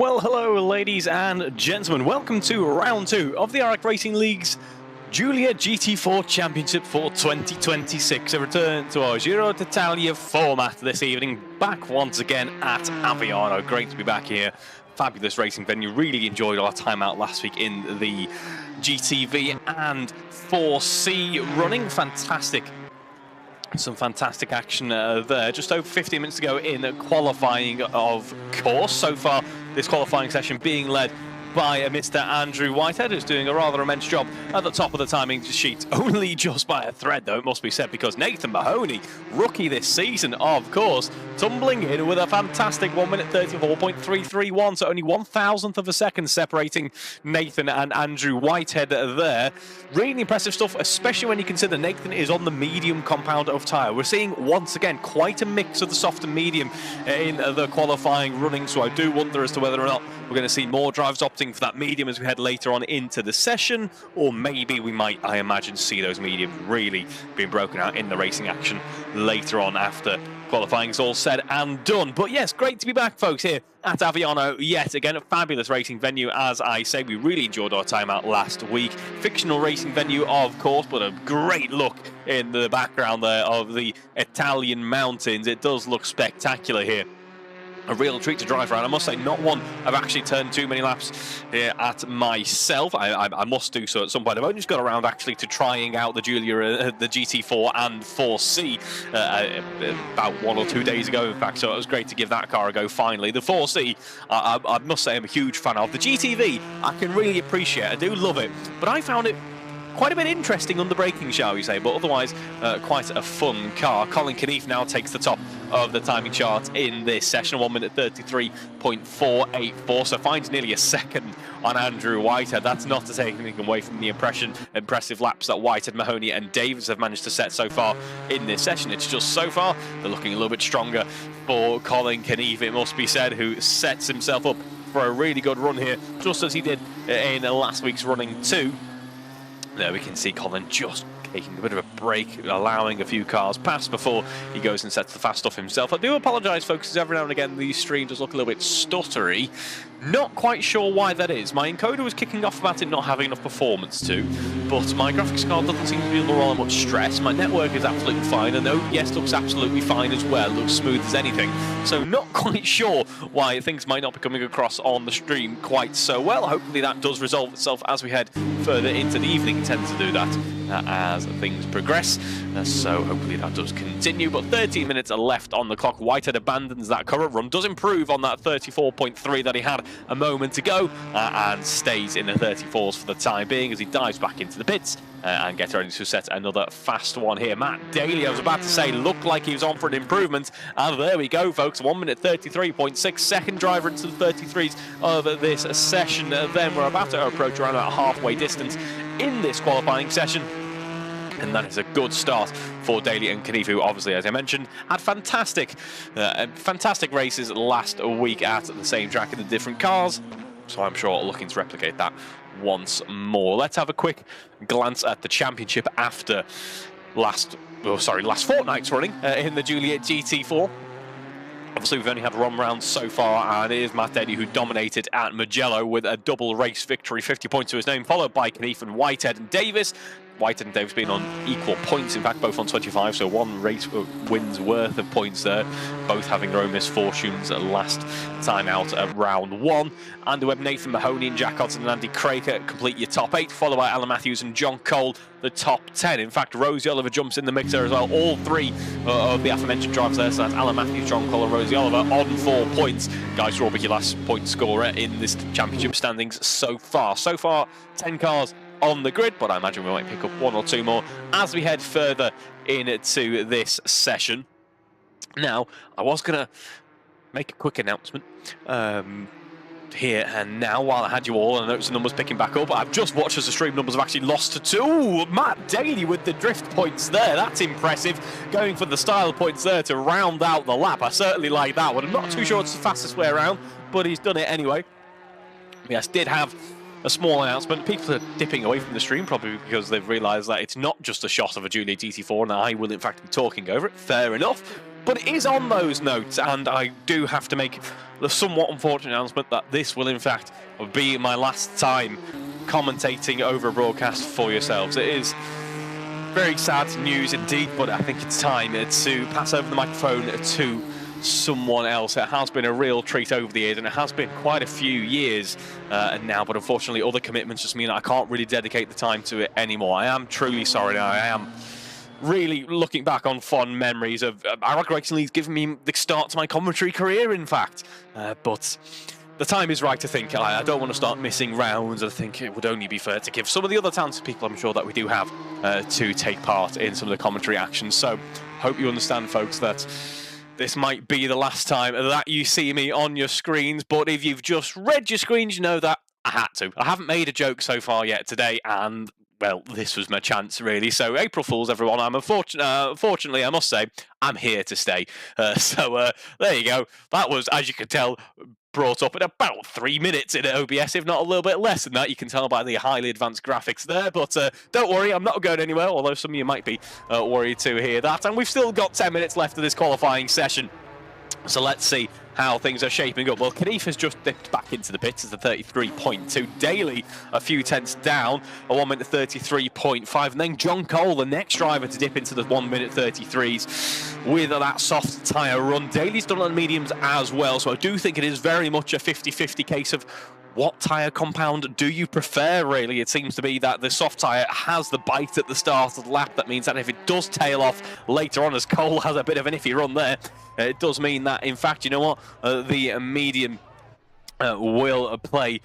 Well, hello, ladies and gentlemen. Welcome to round 2 of the AROC Racing Leagues Giulia GT4 Championship for 2026. A return to our Giro D'Italia format this evening. Back once again at Aviano. Great to be back here. Fabulous racing venue. Really enjoyed our time out last week in the GTV and 4C running. Fantastic. Some fantastic action there. Just over 15 minutes to go in qualifying, of course. So far, this qualifying session being led by Mr. Andrew Whitehead, who's doing a rather immense job at the top of the timing sheet. Only just by a thread, though, it must be said, because Nathan Mahoney, rookie this season, of course, tumbling in with a fantastic 1 minute 34.331, so only 1,000th of a second separating Nathan and Andrew Whitehead there. Really impressive stuff, especially when you consider Nathan is on the medium compound of tyre. We're seeing, once again, quite a mix of the soft and medium in the qualifying running, so I do wonder as to whether or not we're going to see more drivers opting for that medium as we head later on into the session, or maybe we might, I imagine, see those mediums really being broken out in the racing action later on after qualifying is all said and done. But yes, great to be back, folks, here at Aviano yet again. A fabulous racing venue, as I say. We really enjoyed our time out last week. Fictional racing venue, of course, but a great look in the background there of the Italian mountains. It does look spectacular here. A real treat to drive around. I must say, not one I've actually turned too many laps here at myself. I must do so at some point. I've only just got around actually to trying out the Giulia, the GT4 and 4C about 1 or 2 days ago, in fact, so it was great to give that car a go finally. The 4C, I must say I'm a huge fan of. The GTV, I can really appreciate. I do love it, but I found it quite a bit interesting under braking, shall we say, but otherwise quite a fun car. Colin Keneath now takes the top of the timing chart in this session, 1 minute 33.484, so finds nearly a second on Andrew Whitehead. That's not to take anything away from the impressive laps that Whitehead, Mahoney and Davis have managed to set so far in this session. It's just so far they're looking a little bit stronger for Colin Keneath, it must be said, who sets himself up for a really good run here, just as he did in last week's running too. There we can see Colin just taking a bit of a break, allowing a few cars past before he goes and sets the fast stuff himself. I do apologise, folks, as every now and again the stream does look a little bit stuttery. Not quite sure why that is. My encoder was kicking off about it not having enough performance to, but my graphics card doesn't seem to be under all that much stress. My network is absolutely fine, and OBS looks absolutely fine as well. It looks smooth as anything. So not quite sure why things might not be coming across on the stream quite so well. Hopefully that does resolve itself as we head further into the evening. It tends to do that as things progress, so hopefully that does continue. But 13 minutes are left on the clock. Whitehead abandons that current run, does improve on that 34.3 that he had a moment ago, and stays in the 34s for the time being as he dives back into the pits and gets ready to set another fast one here. Matt Daly, I was about to say, looked like he was on for an improvement, and there we go, folks. 1 minute 33.6, second driver into the 33s of this session. Then we're about to approach around about halfway distance in this qualifying session, and that is a good start for Daly and Keneath, who obviously, as I mentioned, had fantastic races last week at the same track in the different cars, so I'm sure looking to replicate that once more. Let's have a quick glance at the championship after last fortnight's running in the Giulia GT4. Obviously, we've only had one round so far, and it is Matt Daly who dominated at Mugello with a double race victory, 50 points to his name, followed by Keneath and Whitehead and Davis. Whitehead and Davis being on equal points, in fact, both on 25, so one race wins worth of points there, both having their own misfortunes last time out at round 1. And we have Nathan Mahoney and Jack Hodson and Andy Craig complete your top 8, followed by Alan Matthews and John Cole, the top 10. In fact, Rosie Oliver jumps in the mix there as well. All three of the aforementioned drivers there, so that's Alan Matthews, John Cole and Rosie Oliver on 4 points. Guy Strawberry, your last point scorer in this championship standings so far. So far, 10 cars on the grid, but I imagine we might pick up 1 or 2 more as we head further into this session. Now, I was going to make a quick announcement here and now while I had you all, and I noticed the numbers picking back up. I've just watched as the stream numbers have actually lost to 2. Matt Daly with the drift points there. That's impressive. Going for the style points there to round out the lap. I certainly like that one. I'm not too sure it's the fastest way around, but he's done it anyway. Yes, did have a small announcement. People are dipping away from the stream, probably because they've realised that it's not just a shot of a Giulia GT4, and I will in fact be talking over it. Fair enough. But it is on those notes, and I do have to make the somewhat unfortunate announcement that this will in fact be my last time commentating over a broadcast for yourselves. It is very sad news indeed, but I think it's time to pass over the microphone to someone else. It has been a real treat over the years, and it has been quite a few years now, but unfortunately other commitments just mean that I can't really dedicate the time to it anymore. I am truly sorry now. I am really looking back on fond memories of AROC Racing Leagues giving me the start to my commentary career, in fact. But the time is right to think. I don't want to start missing rounds. I think it would only be fair to give some of the other talented people I'm sure that we do have to take part in some of the commentary actions. So hope you understand, folks, that this might be the last time that you see me on your screens. But if you've just read your screens, you know that I had to. I haven't made a joke so far yet today, and well, this was my chance, really. So, April Fools, everyone. Fortunately, I must say, I'm here to stay. So, there you go. That was, as you can tell, brought up in about 3 minutes in OBS, if not a little bit less than that. You can tell by the highly advanced graphics there. But don't worry, I'm not going anywhere, although some of you might be worried to hear that. And we've still got 10 minutes left of this qualifying session. So let's see how things are shaping up. Well, Knief has just dipped back into the pits as the 33.2. Daly a few tenths down, a 1 minute 33.5. And then John Cole, the next driver to dip into the 1 minute 33s with that soft tyre run. Daly's done on mediums as well, so I do think it is very much a 50-50 case of what tyre compound do you prefer, really? It seems to be that the soft tyre has the bite at the start of the lap. That means that if it does tail off later on, as Cole has a bit of an iffy run there, it does mean that, in fact, you know what? The medium will play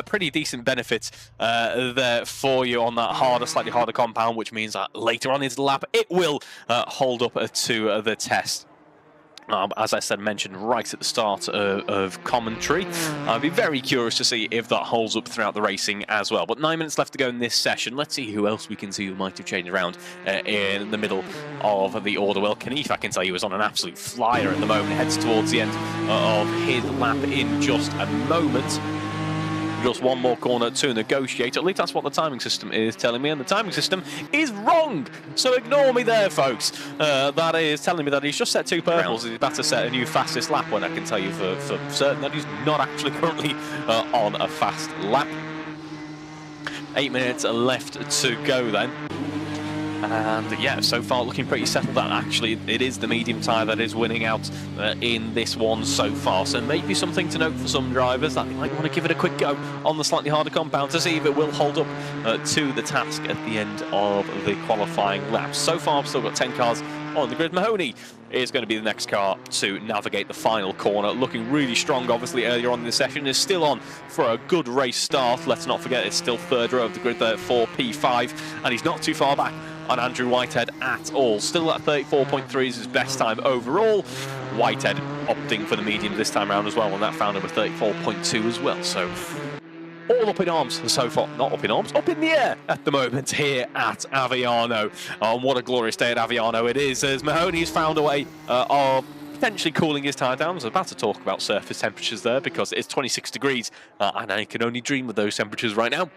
pretty decent benefits there for you on that slightly harder compound, which means that later on into the lap, it will hold up to the test. As I mentioned right at the start of commentary, I'd be very curious to see if that holds up throughout the racing as well. But 9 minutes left to go in this session. Let's see who else we can see who might have changed around in the middle of the order. Well, Knief, I can tell you, is on an absolute flyer at the moment. Heads towards the end of his lap in just a moment. Just one more corner to negotiate. At least that's what the timing system is telling me, and the timing system is wrong. So ignore me there, folks. That is telling me that he's just set 2 purples. He's about to set a new fastest lap, when I can tell you for certain that he's not actually currently on a fast lap. 8 minutes left to go then. And yeah, so far looking pretty settled that actually it is the medium tyre that is winning out in this one so far. So maybe something to note for some drivers that they might want to give it a quick go on the slightly harder compound to see if it will hold up to the task at the end of the qualifying laps. So far I've still got 10 cars on the grid. Mahoney is going to be the next car to navigate the final corner. Looking really strong, obviously, earlier on in the session. Is still on for a good race start. Let's not forget it's still 3rd row of the grid there for P5, and he's not too far back on Andrew Whitehead at all. Still at 34.3 is his best time overall. Whitehead opting for the medium this time around as well, and that found him at 34.2 as well. So all up in arms so far. Not up in arms, up in the air at the moment here at Aviano. What a glorious day at Aviano it is, as Mahoney's found a way of potentially cooling his tyre down. I was about to talk about surface temperatures there because it's 26 degrees and I can only dream of those temperatures right now.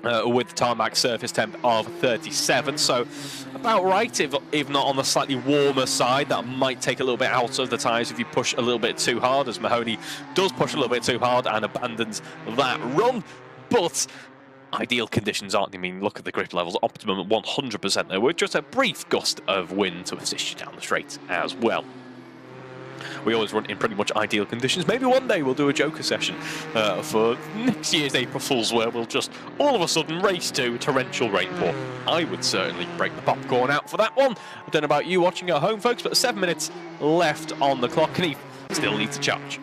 With the tarmac surface temp of 37, so about right, if not on the slightly warmer side. That might take a little bit out of the tyres if you push a little bit too hard, as Mahoney does push a little bit too hard and abandons that run. But ideal conditions aren't. I mean, look at the grip levels, optimum at 100% there, with just a brief gust of wind to assist you down the straight as well. We always run in pretty much ideal conditions. Maybe one day we'll do a Joker session for next year's April Fools, where we'll just all of a sudden race to torrential rainpour. I would certainly break the popcorn out for that one. I don't know about you watching at home, folks, but 7 minutes left on the clock. Knief still needs to charge.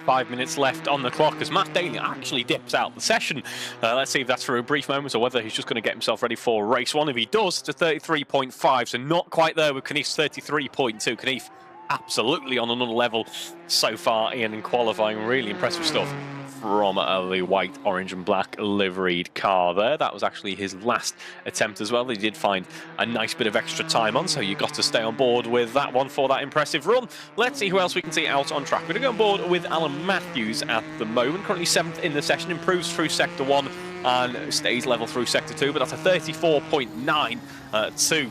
5 minutes left on the clock as Matt Daly actually dips out the session. Let's see if that's for a brief moment or whether he's just going to get himself ready for race one. If he does, it's a 33.5, so not quite there with Knief's 33.2. Knief absolutely on another level so far in qualifying. Really impressive stuff from the white, orange and black liveried car there. That was actually his last attempt as well. He did find a nice bit of extra time on, so you got to stay on board with that one for that impressive run. Let's see who else we can see out on track. We're going to go on board with Alan Matthews at the moment, currently 7th in the session, improves through sector 1 and stays level through sector 2, but that's a 34.9 to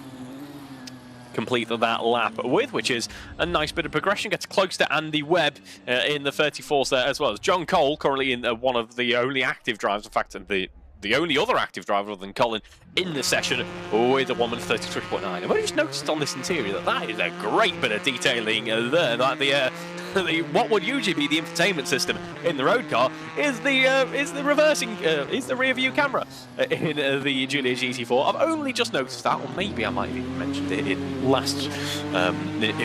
complete that lap with, which is a nice bit of progression. Gets close to Andy Webb in the 34s there, as well as John Cole, currently in one of the only active drivers, in fact, the only other active driver other than Colin in the session with a 1 minute 33.9. I've only just noticed on this interior that is a great bit of detailing there. Like what would usually be the infotainment system in the road car is the rear view camera in the Giulia GT4. I've only just noticed that, or maybe I might have even mentioned it in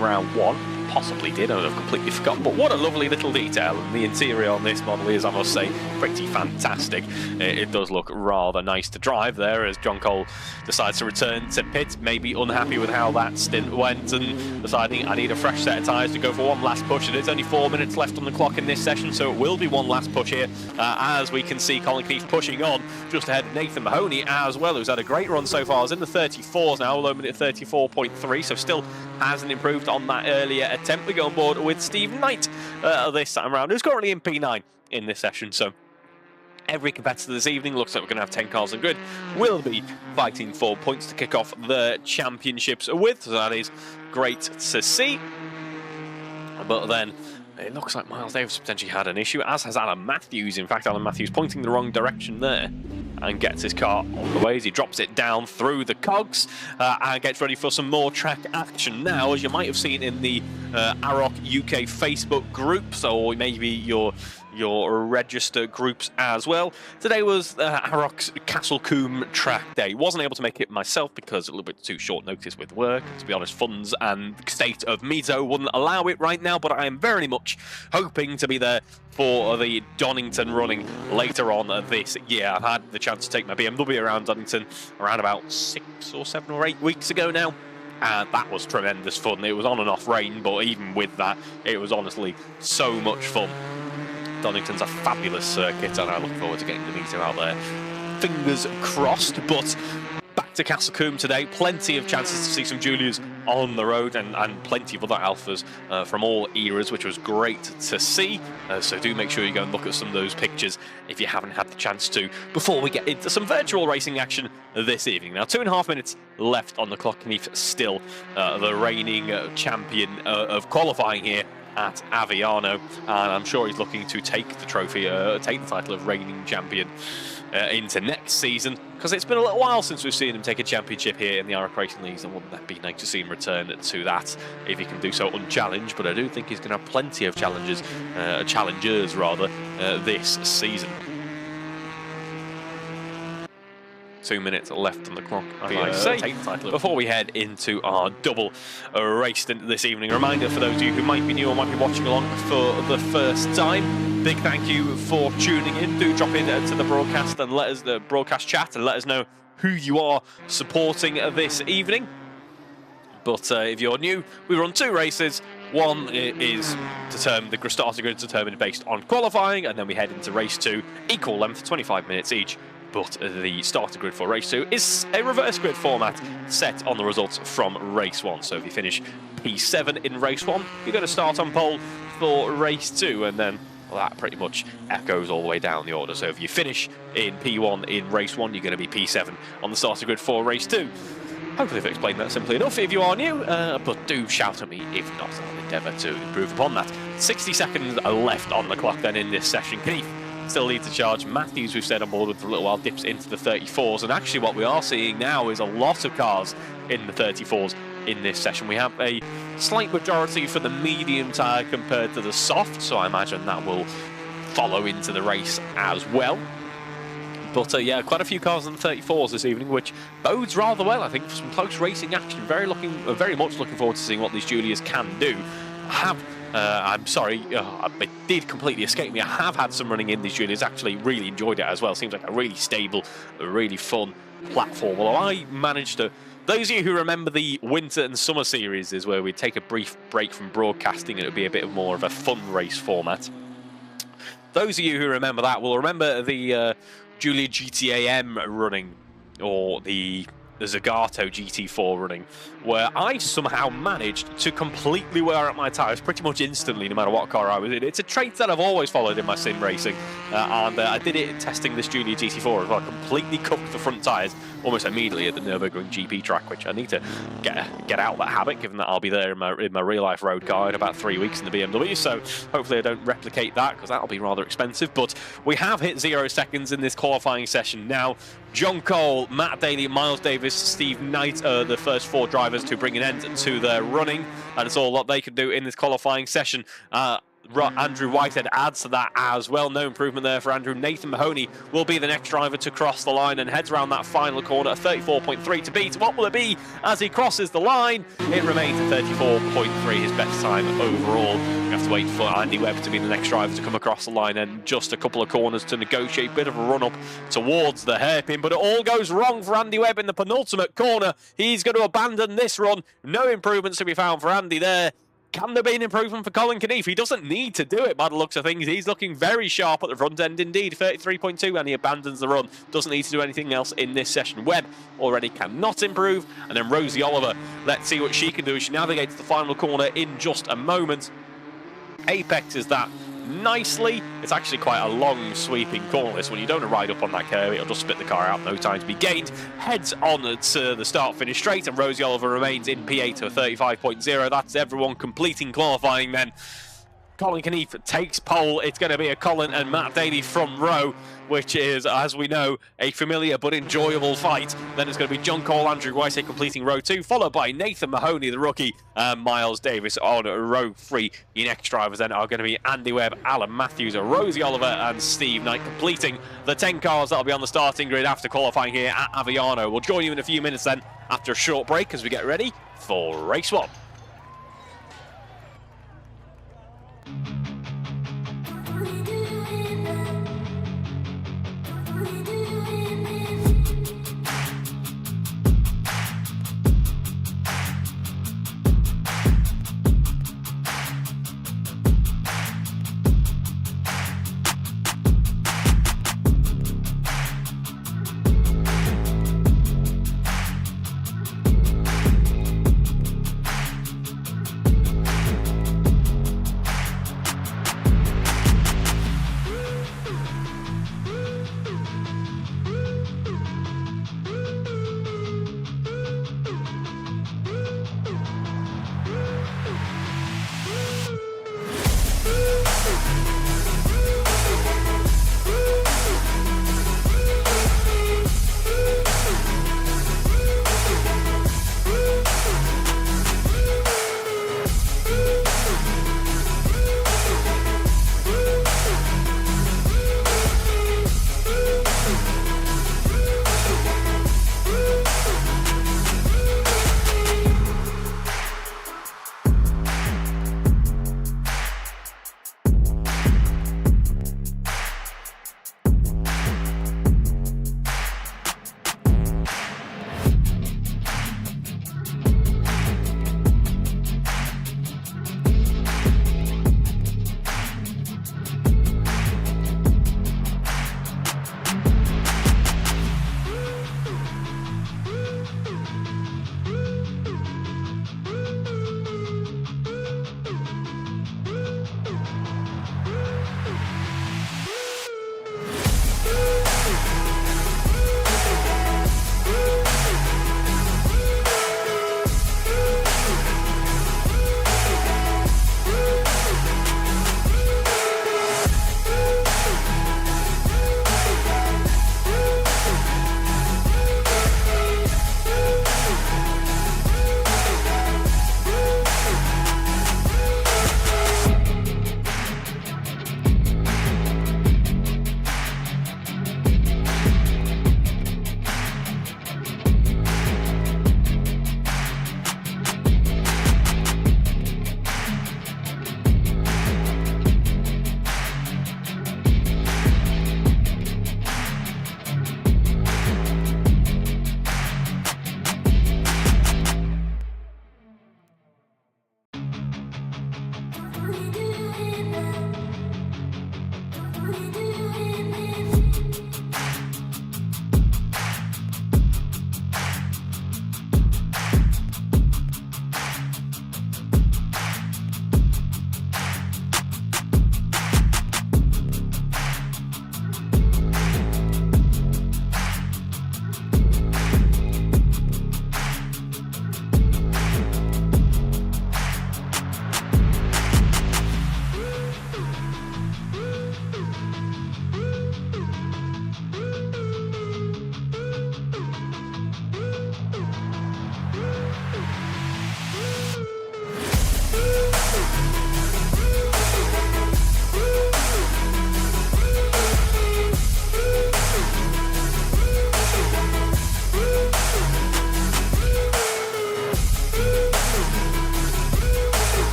round 1. Possibly did, I've completely forgotten, but what a lovely little detail, and the interior on this model is, I must say, pretty fantastic. It does look rather nice to drive there as John Cole decides to return to pit, maybe unhappy with how that stint went and deciding I need a fresh set of tyres to go for one last push. It is only 4 minutes left on the clock in this session, so it will be one last push here as we can see Colin Knief pushing on just ahead of Nathan Mahoney as well, who's had a great run so far. He's in the 34s now, although minute 34.3, so still hasn't improved on that earlier attempt. We go on board with Steve Knight this time around, who's currently in P9 in this session, so every competitor this evening looks like we're going to have 10 cars on grid. Will be fighting for points to kick off the championships with, so that is great to see. But then it looks like Miles Davis potentially had an issue, as has Alan Matthews. In fact, Alan Matthews pointing the wrong direction there and gets his car on the way as he drops it down through the cogs and gets ready for some more track action now, as you might have seen in the AROC UK Facebook groups, or maybe your register groups as well. Today was AROC's Castle Combe track day. Wasn't able to make it myself because a little bit too short notice with work. To be honest, funds and state of Mizo wouldn't allow it right now, but I am very much hoping to be there for the Donington running later on this year. I've had the chance to take my BMW around Donington around about 6 or 7 or 8 weeks ago now, and that was tremendous fun. It was on and off rain, but even with that, it was honestly so much fun. Donington's a fabulous circuit, and I look forward to getting the Mizo out there. Fingers crossed, but back to Castle Combe today. Plenty of chances to see some Giulias on the road and plenty of other alphas from all eras, which was great to see. So do make sure you go and look at some of those pictures if you haven't had the chance to, before we get into some virtual racing action this evening. Now, 2.5 minutes left on the clock. Knief still the reigning champion of qualifying here at Aviano, and I'm sure he's looking to take the trophy, take the title of reigning champion into next season, because it's been a little while since we've seen him take a championship here in the AROC Racing Leagues, and wouldn't that be nice to see him return to that if he can do so unchallenged. But I do think he's going to have plenty of challengers this season. 2 minutes left on the clock, as I say, before we head into our double race stint this evening. A reminder for those of you who might be new or might be watching along for the first time, big thank you for tuning in. Do drop in to the broadcast and let us, the broadcast chat, and let us know who you are supporting this evening. But if you're new, we run 2 races. One is determined, the starter grid is determined based on qualifying, and then we head into race 2, equal length, 25 minutes each. But the starter grid for race 2 is a reverse grid format set on the results from race 1. So if you finish P7 in race 1, you're going to start on pole for race 2, and then that pretty much echoes all the way down the order. So if you finish in P1 in race 1, you're going to be P7 on the starter grid for race 2. Hopefully I've explained that simply enough if you are new, but do shout at me if not. I'll endeavour to improve upon that. 60 seconds left on the clock then in this session. Knief still leads the charge. Matthews, we've stayed on board with for a little while, dips into the 34s, and actually what we are seeing now is a lot of cars in the 34s in this session. We have a slight majority for the medium tyre compared to the soft, so I imagine that will follow into the race as well. But yeah, quite a few cars in the 34s this evening, which bodes rather well, I think, for some close racing action. Very much looking forward to seeing what these Giulias can do. I have I'm sorry, it did completely escape me. I have had some running in these Giulias, actually really enjoyed it as well. Seems like a really stable, a really fun platform. Although I managed to... Those of you who remember the winter and summer series is where we'd take a brief break from broadcasting and it would be a bit more of a fun race format. Those of you who remember that will remember the Giulia GT running, or the Zagato GT4 running, where I somehow managed to completely wear out my tyres pretty much instantly, no matter what car I was in. It's a trait that I've always followed in my sim racing, and I did it testing this Giulia GT4 as well. I completely cooked the front tyres almost immediately at the Nürburgring GP track, which I need to get out that habit, given that I'll be there in my real-life road car in about 3 weeks in the BMW, so hopefully I don't replicate that, because that'll be rather expensive. But we have hit 0 seconds in this qualifying session now. John Cole, Matt Daly, Miles Davis, Steve Knight are the first 4 drivers to bring an end to their running. That is all that they can do in this qualifying session. Andrew Whitehead adds to that as well. No improvement there for Andrew. Nathan Mahoney will be the next driver to cross the line and heads around that final corner at 34.3 to beat. What will it be as he crosses the line? It remains at 34.3, his best time overall. We have to wait for Andy Webb to be the next driver to come across the line, and just a couple of corners to negotiate. Bit of a run up towards the hairpin, but it all goes wrong for Andy Webb in the penultimate corner. He's going to abandon this run. No improvements to be found for Andy there. Can there be an improvement for Colin Knief? He doesn't need to do it by the looks of things. He's looking very sharp at the front end indeed. 33.2, and he abandons the run. Doesn't need to do anything else in this session. Webb already cannot improve. And then Rosie Oliver, let's see what she can do as she navigates the final corner in just a moment. Apexes that nicely. It's actually quite a long sweeping corner, this when you don't ride up on that curve, it'll just spit the car out, no time to be gained. Heads on to the start finish straight, and Rosie Oliver remains in P8 to a 35.0. That's everyone completing qualifying then. Colin Knief takes pole. It's going to be a Colin and Matt Daly from row, which is, as we know, a familiar but enjoyable fight. Then it's going to be John Cole, Andrew Weissay completing row 2, followed by Nathan Mahoney, the rookie, and Miles Davis on row 3. Your next drivers then are going to be Andy Webb, Alan Matthews, Rosie Oliver, and Steve Knight completing the 10 cars that'll be on the starting grid after qualifying here at Aviano. We'll join you in a few minutes then after a short break as we get ready for race 1.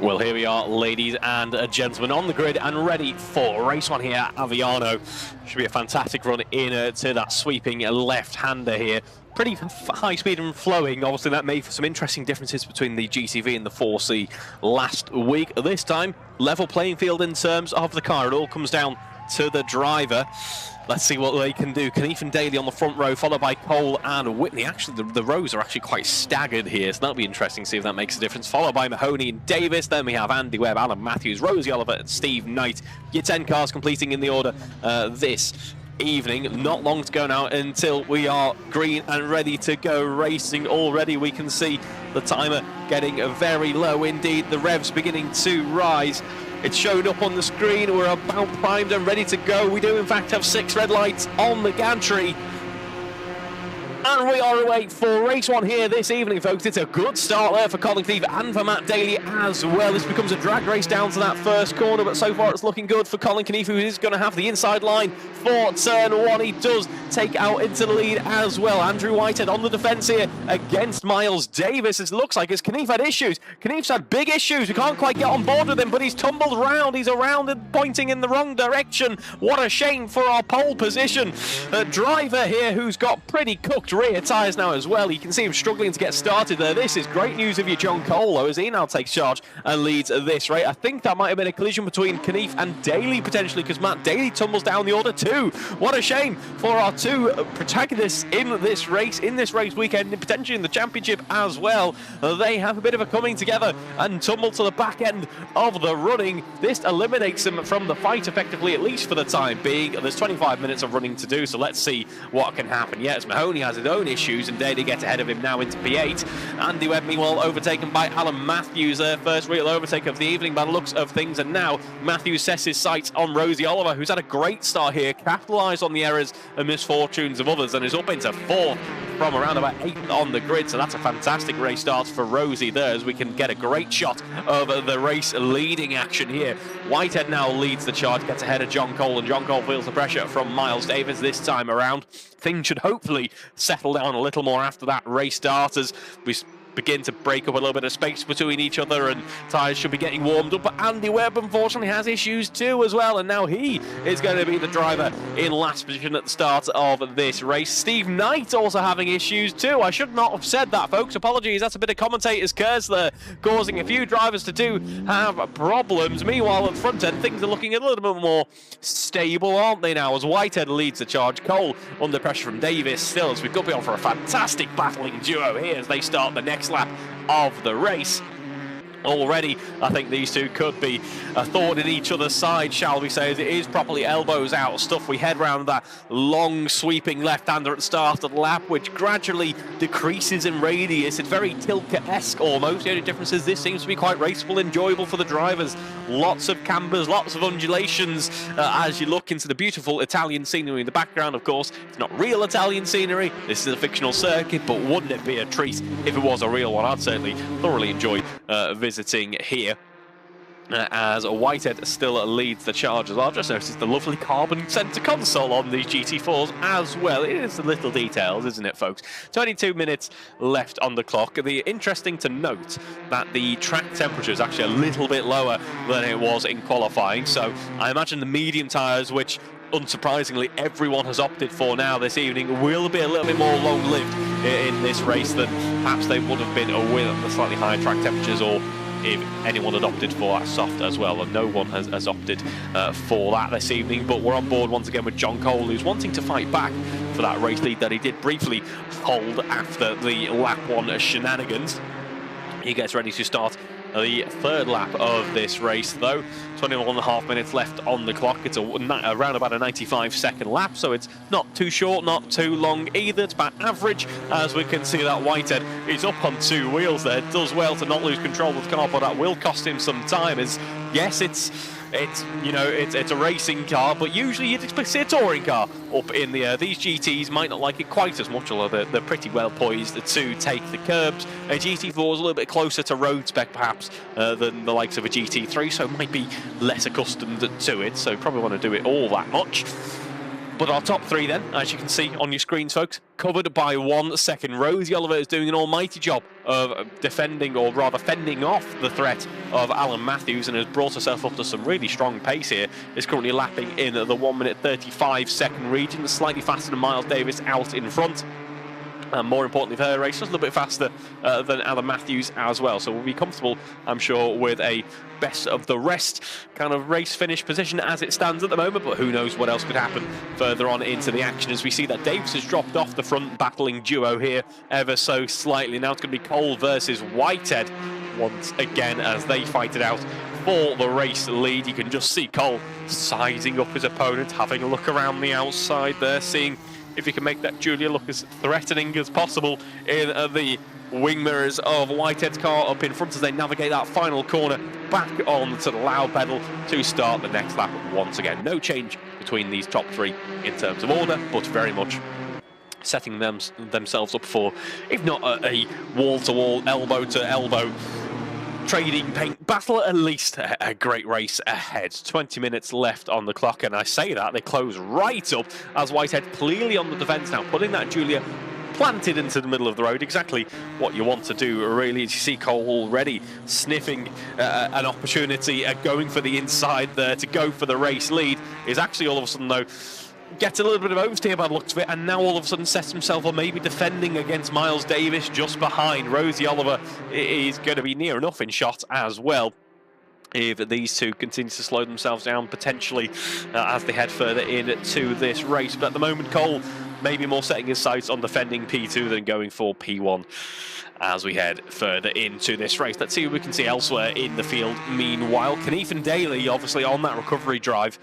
Well, here we are, ladies and gentlemen, on the grid and ready for race one here at Aviano. Should be a fantastic run in to that sweeping left-hander here. Pretty high speed and flowing. Obviously, that made for some interesting differences between the GTV and the 4C last week. This time, level playing field in terms of the car. It all comes down to the driver. Let's see what they can do. Knief and Daly on the front row, followed by Cole and Whitney. Actually, the rows are actually quite staggered here, so that'll be interesting to see if that makes a difference. Followed by Mahoney and Davis. Then we have Andy Webb, Alan Matthews, Rosie Oliver, and Steve Knight. Your 10 cars completing in the order this evening. Not long to go now until we are green and ready to go racing. Already we can see the timer getting very low indeed. The revs beginning to rise. It's shown up on the screen. We're about primed and ready to go. We do in fact have 6 red lights on the gantry. And we are away for race one here this evening, folks. It's a good start there for Colin Knief and for Matt Daly as well. This becomes a drag race down to that first corner, but so far it's looking good for Colin Knief, who is going to have the inside line for turn one. He does take out into the lead as well. Andrew Whitehead on the defence here against Miles Davis. It looks like as Knief had issues. Knief's had big issues. We can't quite get on board with him, but he's tumbled round. He's around and pointing in the wrong direction. What a shame for our pole position. The driver here who's got pretty cooked rear tyres now as well. You can see him struggling to get started there. This is great news of you, John Cole, though, as he now takes charge and leads this race. I think that might have been a collision between Knief and Daly potentially, because Matt Daly tumbles down the order too. What a shame for our two protagonists in this race weekend, and potentially in the championship as well. They have a bit of a coming together and tumble to the back end of the running. This eliminates them from the fight effectively, at least for the time being. There's 25 minutes of running to do, so let's see what can happen. Yes, Mahoney has his own issues and Daly gets ahead of him now into P8. Andy Webb meanwhile overtaken by Alan Matthews, their first real overtake of the evening by the looks of things, and now Matthews sets his sights on Rosie Oliver, who's had a great start here, capitalised on the errors and misfortunes of others and is up into 4th from around about 8th on the grid. So that's a fantastic race start for Rosie there, as we can get a great shot of the race leading action here. Whitehead now leads the charge, gets ahead of John Cole, and John Cole feels the pressure from Miles Davis this time around. Things should hopefully settle down a little more after that race start, as we begin to break up a little bit of space between each other and tyres should be getting warmed up. But Andy Webb unfortunately has issues too as well, and now he is going to be the driver in last position at the start of this race. Steve Knight also having issues too. I should not have said that, folks. Apologies, that's a bit of commentator's curse there, causing a few drivers to have problems. Meanwhile at the front end things are looking a little bit more stable, aren't they now, as Whitehead leads the charge. Cole under pressure from Davis still, as we could be on for a fantastic battling duo here as they start the next lap of the race. Already, I think these two could be a thorn in each other's side, shall we say, as it is properly elbows out stuff. We head round that long sweeping left-hander at the start of the lap, which gradually decreases in radius. It's very Tilke-esque almost. The only difference is this seems to be quite raceable, enjoyable for the drivers. Lots of cambers, lots of undulations as you look into the beautiful Italian scenery in the background. Of course, it's not real Italian scenery. This is a fictional circuit, but wouldn't it be a treat if it was a real one? I'd certainly thoroughly enjoy visiting here. As Whitehead still leads the charge as well. I've just noticed the lovely carbon centre console on these GT4s as well. It is the little details, isn't it, folks? 22 minutes left on the clock. Interesting to note that the track temperature is actually a little bit lower than it was in qualifying, so I imagine the medium tyres, which unsurprisingly everyone has opted for now this evening, will be a little bit more long-lived in this race than perhaps they would have been with the slightly higher track temperatures, or if anyone had opted for that soft as well, and no one has opted for that this evening. But we're on board once again with John Cole, who's wanting to fight back for that race lead that he did briefly hold after the lap 1 shenanigans. He gets ready to start the third lap of this race, though. 21.5 minutes left on the clock. It's around about a 95-second lap, so it's not too short, not too long either. It's about average, as we can see that Whitehead is up on 2 wheels there. Does well to not lose control of the car, but that will cost him some time. As yes, it's a racing car, but usually you'd expect to see a touring car up in the air. These GTs might not like it quite as much, although they're pretty well poised to take the curbs. A GT4 is a little bit closer to road spec perhaps than the likes of a GT3, so might be less accustomed to it, so probably want to do it all that much. But our top three then, as you can see on your screens, folks, covered by 1 second. Rosie Oliver is doing an almighty job of defending, or rather fending off the threat of Alan Matthews, and has brought herself up to some really strong pace here. Is currently lapping in the 1 minute 35 second region, slightly faster than Miles Davis out in front. And more importantly for her race, just a little bit faster than Alan Matthews as well. So we'll be comfortable, I'm sure, with a best of the rest kind of race finish position as it stands at the moment. But who knows what else could happen further on into the action, as we see that Davis has dropped off the front battling duo here ever so slightly. Now it's going to be Cole versus Whitehead once again as they fight it out for the race lead. You can just see Cole sizing up his opponent, having a look around the outside there, seeing if you can make that Giulia look as threatening as possible in the wing mirrors of Whitehead's car up in front as they navigate that final corner back onto the loud pedal to start the next lap once again. No change between these top three in terms of order, but very much setting themselves up for, if not a wall-to-wall, elbow-to-elbow trading paint battle, at least a great race ahead. 20 minutes left on the clock, and I say that they close right up as Whitehead clearly on the defence now, putting that Giulia planted into the middle of the road. Exactly what you want to do, really. As you see Cole already sniffing an opportunity, going for the inside there to go for the race lead, is actually all of a sudden, though, gets a little bit of oversteer by the looks of it, and now all of a sudden sets himself on maybe defending against Miles Davis just behind. Rosie Oliver is going to be near enough in shot as well if these two continue to slow themselves down potentially as they head further into this race. But at the moment, Cole maybe more setting his sights on defending P2 than going for P1 as we head further into this race. Let's see what we can see elsewhere in the field. Meanwhile, Knief and Daly obviously on that recovery drive.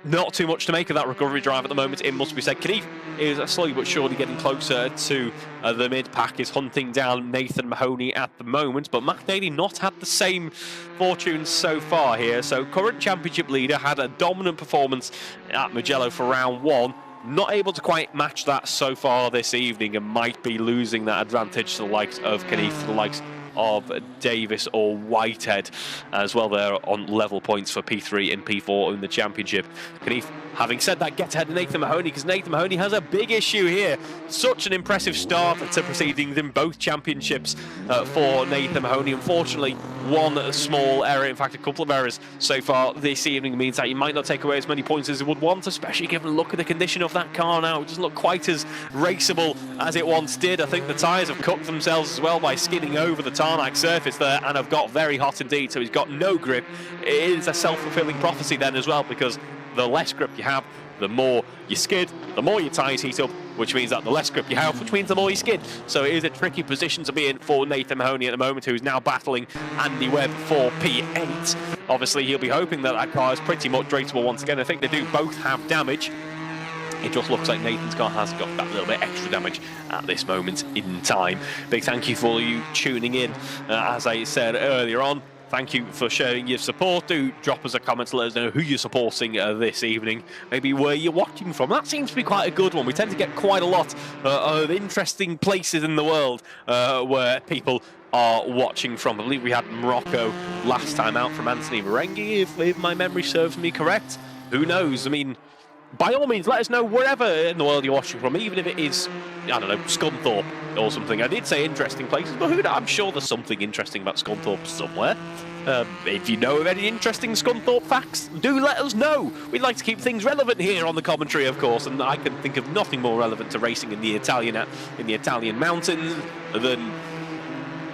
Not too much to make of that recovery drive at the moment, it must be said. Knief is slowly but surely getting closer to the mid-pack, is hunting down Nathan Mahoney at the moment, but Matt Daly not had the same fortune so far here. So current championship leader had a dominant performance at Mugello for round one, not able to quite match that so far this evening, and might be losing that advantage to the likes of Knief, to the likes of Davis or Whitehead as well. There on level points for P3 and P4 in the championship. Knief, having said that, gets ahead of Nathan Mahoney, because Nathan Mahoney has a big issue here. Such an impressive start to proceedings in both championships for Nathan Mahoney. Unfortunately, one small error, in fact a couple of errors so far this evening, means that he might not take away as many points as he would want, especially given a look at the condition of that car now. It doesn't look quite as raceable as it once did. I think the tyres have cooked themselves as well by skidding over the tarmac surface there, and have got very hot indeed, so he's got no grip. It is a self-fulfilling prophecy then as well, because the less grip you have, the more you skid, the more your tyres heat up, which means that the less grip you have, which means the more you skid. So it is a tricky position to be in for Nathan Mahoney at the moment, who's now battling Andy Webb for P8. Obviously, he'll be hoping that that car is pretty much raceable once again. I think they do both have damage. It just looks like Nathan's car has got that little bit extra damage at this moment in time. Big thank you for all you tuning in. As I said earlier on, thank you for sharing your support. Do drop us a comment to let us know who you're supporting this evening. Maybe where you're watching from. That seems to be quite a good one. We tend to get quite a lot of interesting places in the world where people are watching from. I believe we had Morocco last time out from Anthony Merengue, if my memory serves me correct. Who knows? I mean, by all means, let us know wherever in the world you're watching from, even if it is, I don't know, Scunthorpe or something. I did say interesting places, but who knows? I'm sure there's something interesting about Scunthorpe somewhere. If you know of any interesting Scunthorpe facts, do let us know. We'd like to keep things relevant here on the commentary, of course, and I can think of nothing more relevant to racing in the Italian mountains than,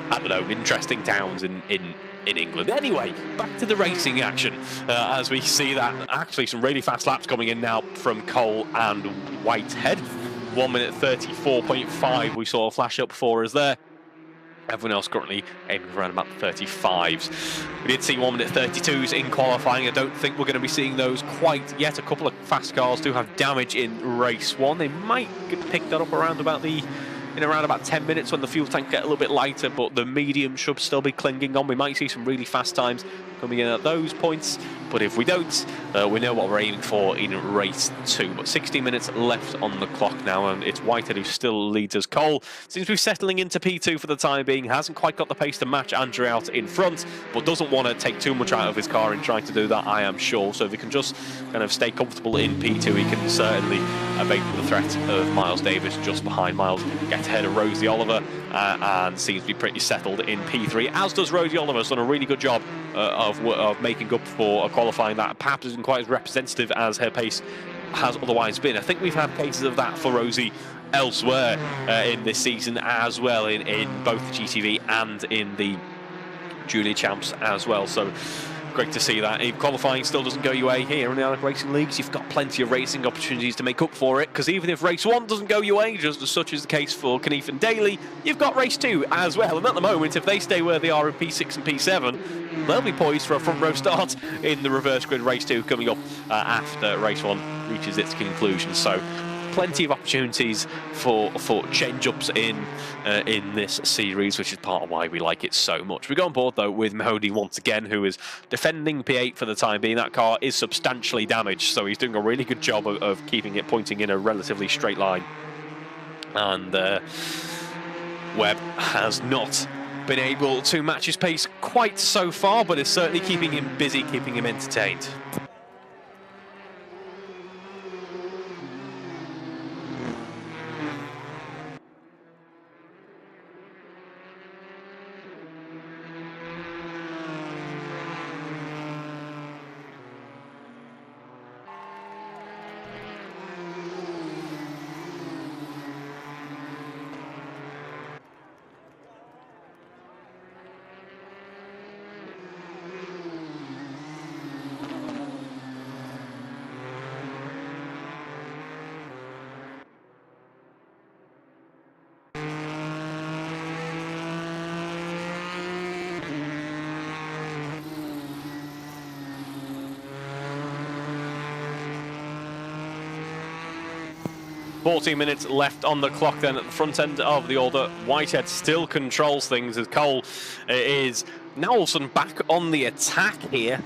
I don't know, interesting towns in England. Anyway, back to the racing action as we see that actually some really fast laps coming in now from Cole and Whitehead. 1 minute 34.5 we saw a flash up for us there. Everyone else currently aiming for around about 35s. We did see 1 minute 32s in qualifying. I don't think we're going to be seeing those quite yet. A couple of fast cars do have damage in race one. They might pick that up around about 10 minutes when the fuel tank get a little bit lighter, but the medium should still be clinging on. We might see some really fast times coming in at those points, but if we don't, we know what we're aiming for in race 2. But 16 minutes left on the clock now, and it's Whitehead who still leads us. Cole seems to be settling into P2 for the time being, hasn't quite got the pace to match Andrew out in front, but doesn't want to take too much out of his car in trying to do that, I am sure. So if he can just kind of stay comfortable in P2, he can certainly evade the threat of Miles Davis just behind. Miles gets ahead of Rosie Oliver and seems to be pretty settled in P3, as does Rosie Oliver. Has done a really good job of making up for qualifying that perhaps isn't quite as representative as her pace has otherwise been. I think we've had cases of that for Rosie elsewhere in this season as well, in both the GTV and in the Giulia Champs as well. So great to see that. If qualifying still doesn't go your way here in the AROC Racing Leagues, you've got plenty of racing opportunities to make up for it, because even if race 1 doesn't go your way, just as such is the case for Knief and Daly, you've got race 2 as well. And at the moment, if they stay where they are in P6 and P7, they'll be poised for a front row start in the reverse grid race 2 coming up after race 1 reaches its conclusion. So plenty of opportunities for change-ups in this series, which is part of why we like it so much. We go on board though with Mahoney once again, who is defending P8 for the time being. That car is substantially damaged, so he's doing a really good job of keeping it pointing in a relatively straight line. And Webb has not been able to match his pace quite so far, but is certainly keeping him busy, keeping him entertained. .14 minutes left on the clock then at the front end of the order. Whitehead still controls things as Cole is now all of a sudden back on the attack here.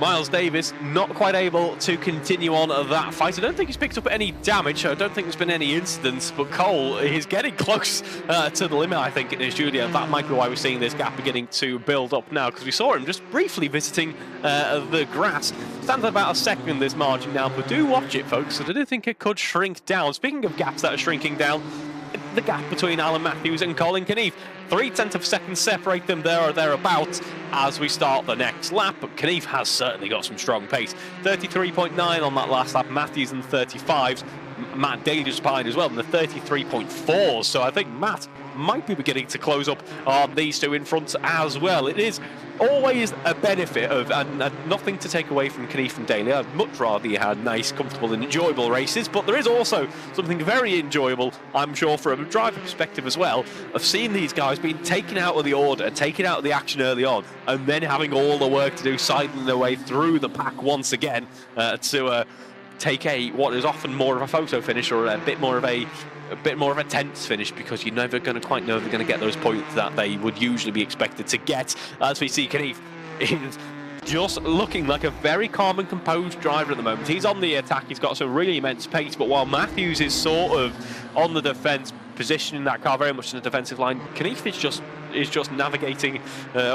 Miles Davis not quite able to continue on that fight. I don't think he's picked up any damage. I don't think there's been any incidents, but Cole is getting close to the limit, I think, in his Giulia. That might be why we're seeing this gap beginning to build up now, because we saw him just briefly visiting the grass. Stands at about a second this margin now, but do watch it, folks. I do think it could shrink down. Speaking of gaps that are shrinking down, the gap between Alan Matthews and Colin Knief. 0.3 of seconds separate them there or thereabouts as we start the next lap, but Knief has certainly got some strong pace. 33.9 on that last lap, Matthews in 35s, Matt Daly just behind as well in the 33.4, so I think Matt might be beginning to close up on these two in front as well. It is always a benefit of, and nothing to take away from Knief and Daly. I'd much rather you had nice, comfortable and enjoyable races, but there is also something very enjoyable, I'm sure, from a driver perspective as well, of seeing these guys being taken out of the order, taken out of the action early on, and then having all the work to do, sidling their way through the pack once again to take what is often more of a photo finish, or a bit more of a tense finish, because you're never going to quite know if they're going to get those points that they would usually be expected to get. As we see, Knief is just looking like a very calm and composed driver at the moment. He's on the attack, he's got some really immense pace, but while Matthews is sort of on the defence, positioning that car very much in the defensive line, Knief is just navigating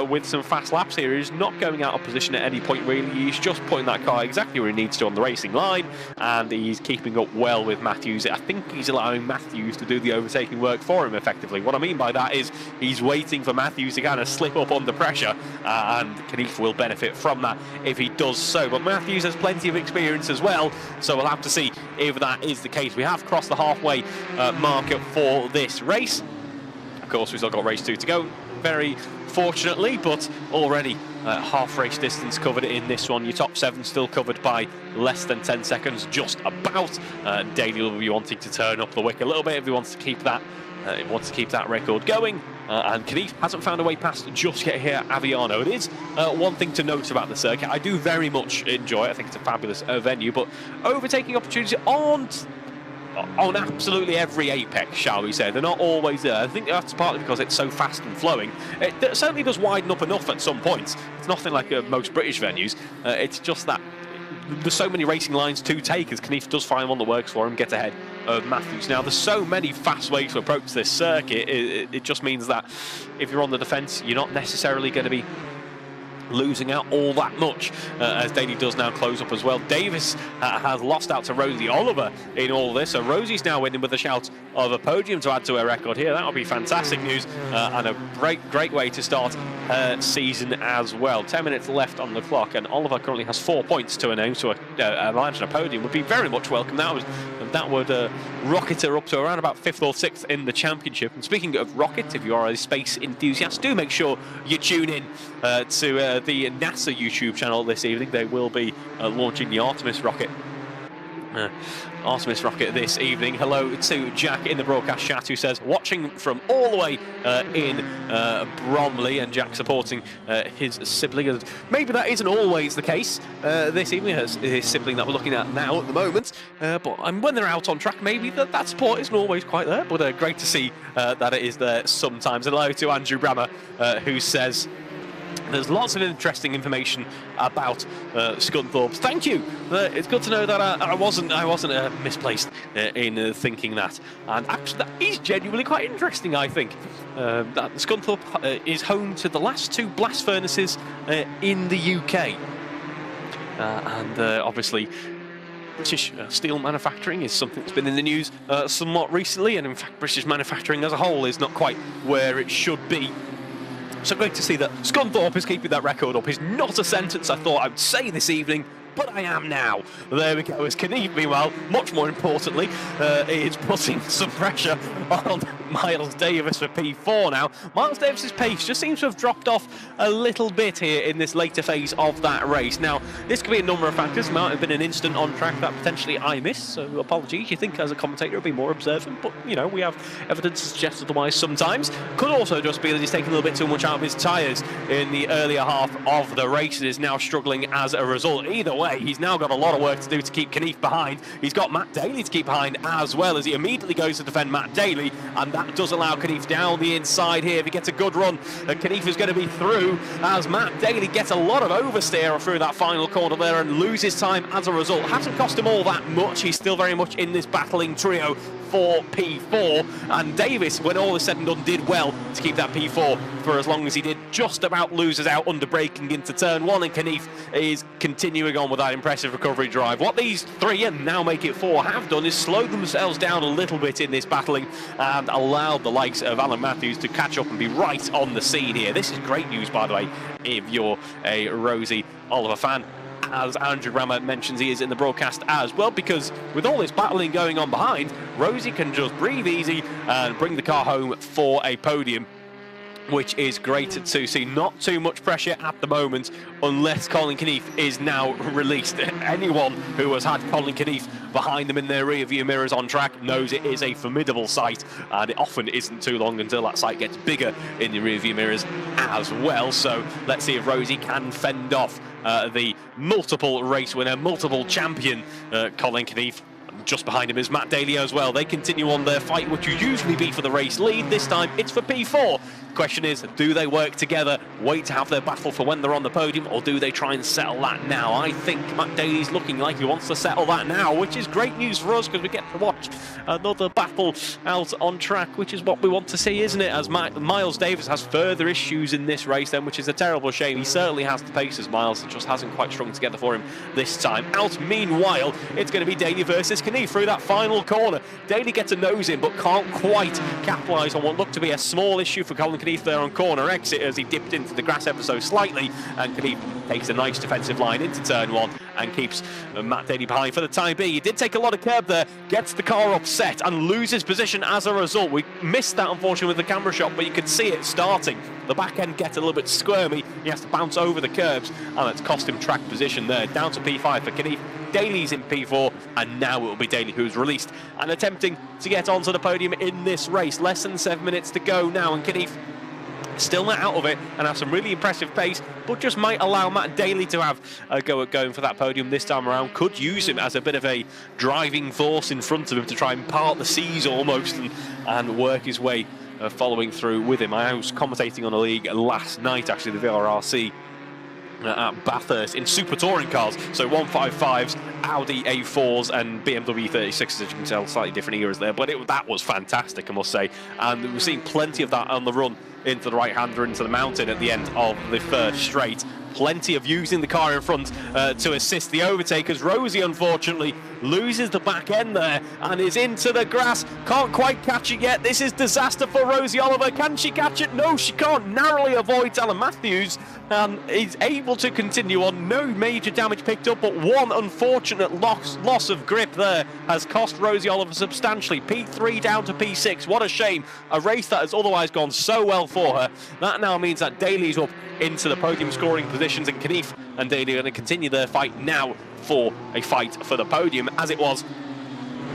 with some fast laps here. He's not going out of position at any point really. He's just putting that car exactly where he needs to on the racing line, and he's keeping up well with Matthews. I think he's allowing Matthews to do the overtaking work for him effectively. What I mean by that is he's waiting for Matthews to kind of slip up under pressure, and Knief will benefit from that if he does so. But Matthews has plenty of experience as well, so we'll have to see if that is the case. We have crossed the halfway marker for this race. Of course, we've still got race 2 to go, very fortunately, but already half race distance covered in this one. Your top 7 still covered by less than 10 seconds, just about. Daly will be wanting to turn up the wick a little bit if he wants to keep that. Record going, and Knief hasn't found a way past just yet here at Aviano. It is one thing to note about the circuit. I do very much enjoy it. I think it's a fabulous venue, but overtaking opportunities aren't on absolutely every apex, shall we say. They're not always there. I think that's partly because it's so fast and flowing. It certainly does widen up enough at some points. It's nothing like most British venues. It's just that there's so many racing lines to take, as Knief does find one that works for him, gets ahead of Matthews. Now, there's so many fast ways to approach this circuit. It just means that if you're on the defence, you're not necessarily going to be losing out all that much, as Daly does now close up as well. Davis has lost out to Rosie Oliver in all this, so Rosie's now winning with a shout of a podium to add to her record here. That would be fantastic news, and a great way to start her season as well. 10 minutes left on the clock, and Oliver currently has 4 points to her name, so imagine a podium would be very much welcome. That would rocket her up to around about 5th or 6th in the championship. And speaking of rockets, if you are a space enthusiast, do make sure you tune in to the NASA YouTube channel this evening. They will be launching the Artemis rocket this evening. Hello to Jack in the broadcast chat, who says watching from all the way in Bromley, and Jack supporting his sibling. Maybe that isn't always the case this evening, his sibling that we're looking at now at the moment, but when they're out on track, maybe that support isn't always quite there, but great to see that it is there sometimes. Hello to Andrew Brammer, who says there's lots of interesting information about Scunthorpe. Thank you. It's good to know that I wasn't misplaced in thinking that. And actually, that is genuinely quite interesting, I think. That Scunthorpe is home to the last 2 blast furnaces in the UK. And obviously, British steel manufacturing is something that's been in the news somewhat recently. And in fact, British manufacturing as a whole is not quite where it should be. So great to see that Scunthorpe is keeping that record up. Is not a sentence I thought I would say this evening, but I am now. There we go. As Knief, meanwhile, much more importantly, is putting some pressure on Miles Davis for P4 now. Miles Davis's pace just seems to have dropped off a little bit here in this later phase of that race. Now, this could be a number of factors. There might have been an incident on track that potentially I missed, so apologies. You think as a commentator it'll be more observant, but, you know, we have evidence to suggest otherwise sometimes. Could also just be that he's taking a little bit too much out of his tyres in the earlier half of the race and is now struggling as a result. Either way, he's now got a lot of work to do to keep Knief behind. He's got Matt Daly to keep behind as well, as he immediately goes to defend Matt Daly, and that does allow Knief down the inside here. If he gets a good run, Knief is going to be through, as Matt Daly gets a lot of oversteer through that final corner there and loses time as a result. Hasn't cost him all that much. He's still very much in this battling trio for P4, and Davis, when all is said and done, did well to keep that P4 for as long as he did. Just about loses out under braking into turn 1, and Knief is continuing on with that impressive recovery drive. What these 3, and now make it 4, have done is slow themselves down a little bit in this battling and allowed the likes of Alan Matthews to catch up and be right on the scene here. This is great news, by the way, if you're a Rosie Oliver fan, as Andrew Brammer mentions he is in the broadcast as well, because with all this battling going on behind, Rosie can just breathe easy and bring the car home for a podium, which is great to see. Not too much pressure at the moment, unless Colin Knief is now released. Anyone who has had Colin Knief behind them in their rear view mirrors on track knows it is a formidable sight, and it often isn't too long until that sight gets bigger in the rear view mirrors as well. So let's see if Rosie can fend off the multiple race winner, multiple champion Colin Knief. Just behind him is Matt Daly as well. They continue on their fight, which would usually be for the race lead. This time it's for P4. Question is, do they work together, wait to have their battle for when they're on the podium, or do they try and settle that now? I think Matt Daly's looking like he wants to settle that now, which is great news for us, because we get to watch another battle out on track, which is what we want to see, isn't it? As Miles Davis has further issues in this race then, which is a terrible shame. He certainly has the pace as Miles, it just hasn't quite strung together for him this time. Out meanwhile, it's going to be Daly versus Knief through that final corner. Daly gets a nose in, but can't quite capitalise on what looked to be a small issue for Colin Knief there on corner exit, as he dipped into the grass ever so slightly, and Knief takes a nice defensive line into turn 1 and keeps Matt Daly behind for the time being. He did take a lot of curb there, gets the car upset and loses position as a result. We missed that unfortunately with the camera shot, but you could see it starting. The back end gets a little bit squirmy, he has to bounce over the curbs, and it's cost him track position there. Down to P5 for Knief. Daly's in P4, and now it will be Daly who's released and attempting to get onto the podium in this race. Less than 7 minutes to go now, and Knief still not out of it and have some really impressive pace, but just might allow Matt Daly to have a go at going for that podium this time around. Could use him as a bit of a driving force in front of him to try and part the seas almost and work his way following through with him. I was commentating on a league last night, actually, the VRRC at Bathurst in super touring cars, so 155s, Audi A4s and BMW 36s, as you can tell, slightly different eras there, but that was fantastic, I must say, and we've seen plenty of that on the run into the right-hander, into the mountain at the end of the first straight. Plenty of using the car in front to assist the overtakers. Rosie, unfortunately, loses the back end there and is into the grass. Can't quite catch it yet. This is disaster for Rosie Oliver. Can she catch it? No, she can't. Narrowly avoids Alan Matthews and is able to continue on. No major damage picked up, but one unfortunate loss of grip there has cost Rosie Oliver substantially. P3 down to P6. What a shame. A race that has otherwise gone so well for her. That now means that Daly's up into the podium scoring positions, and Knief and Daly are going to continue their fight now for a fight for the podium, as it was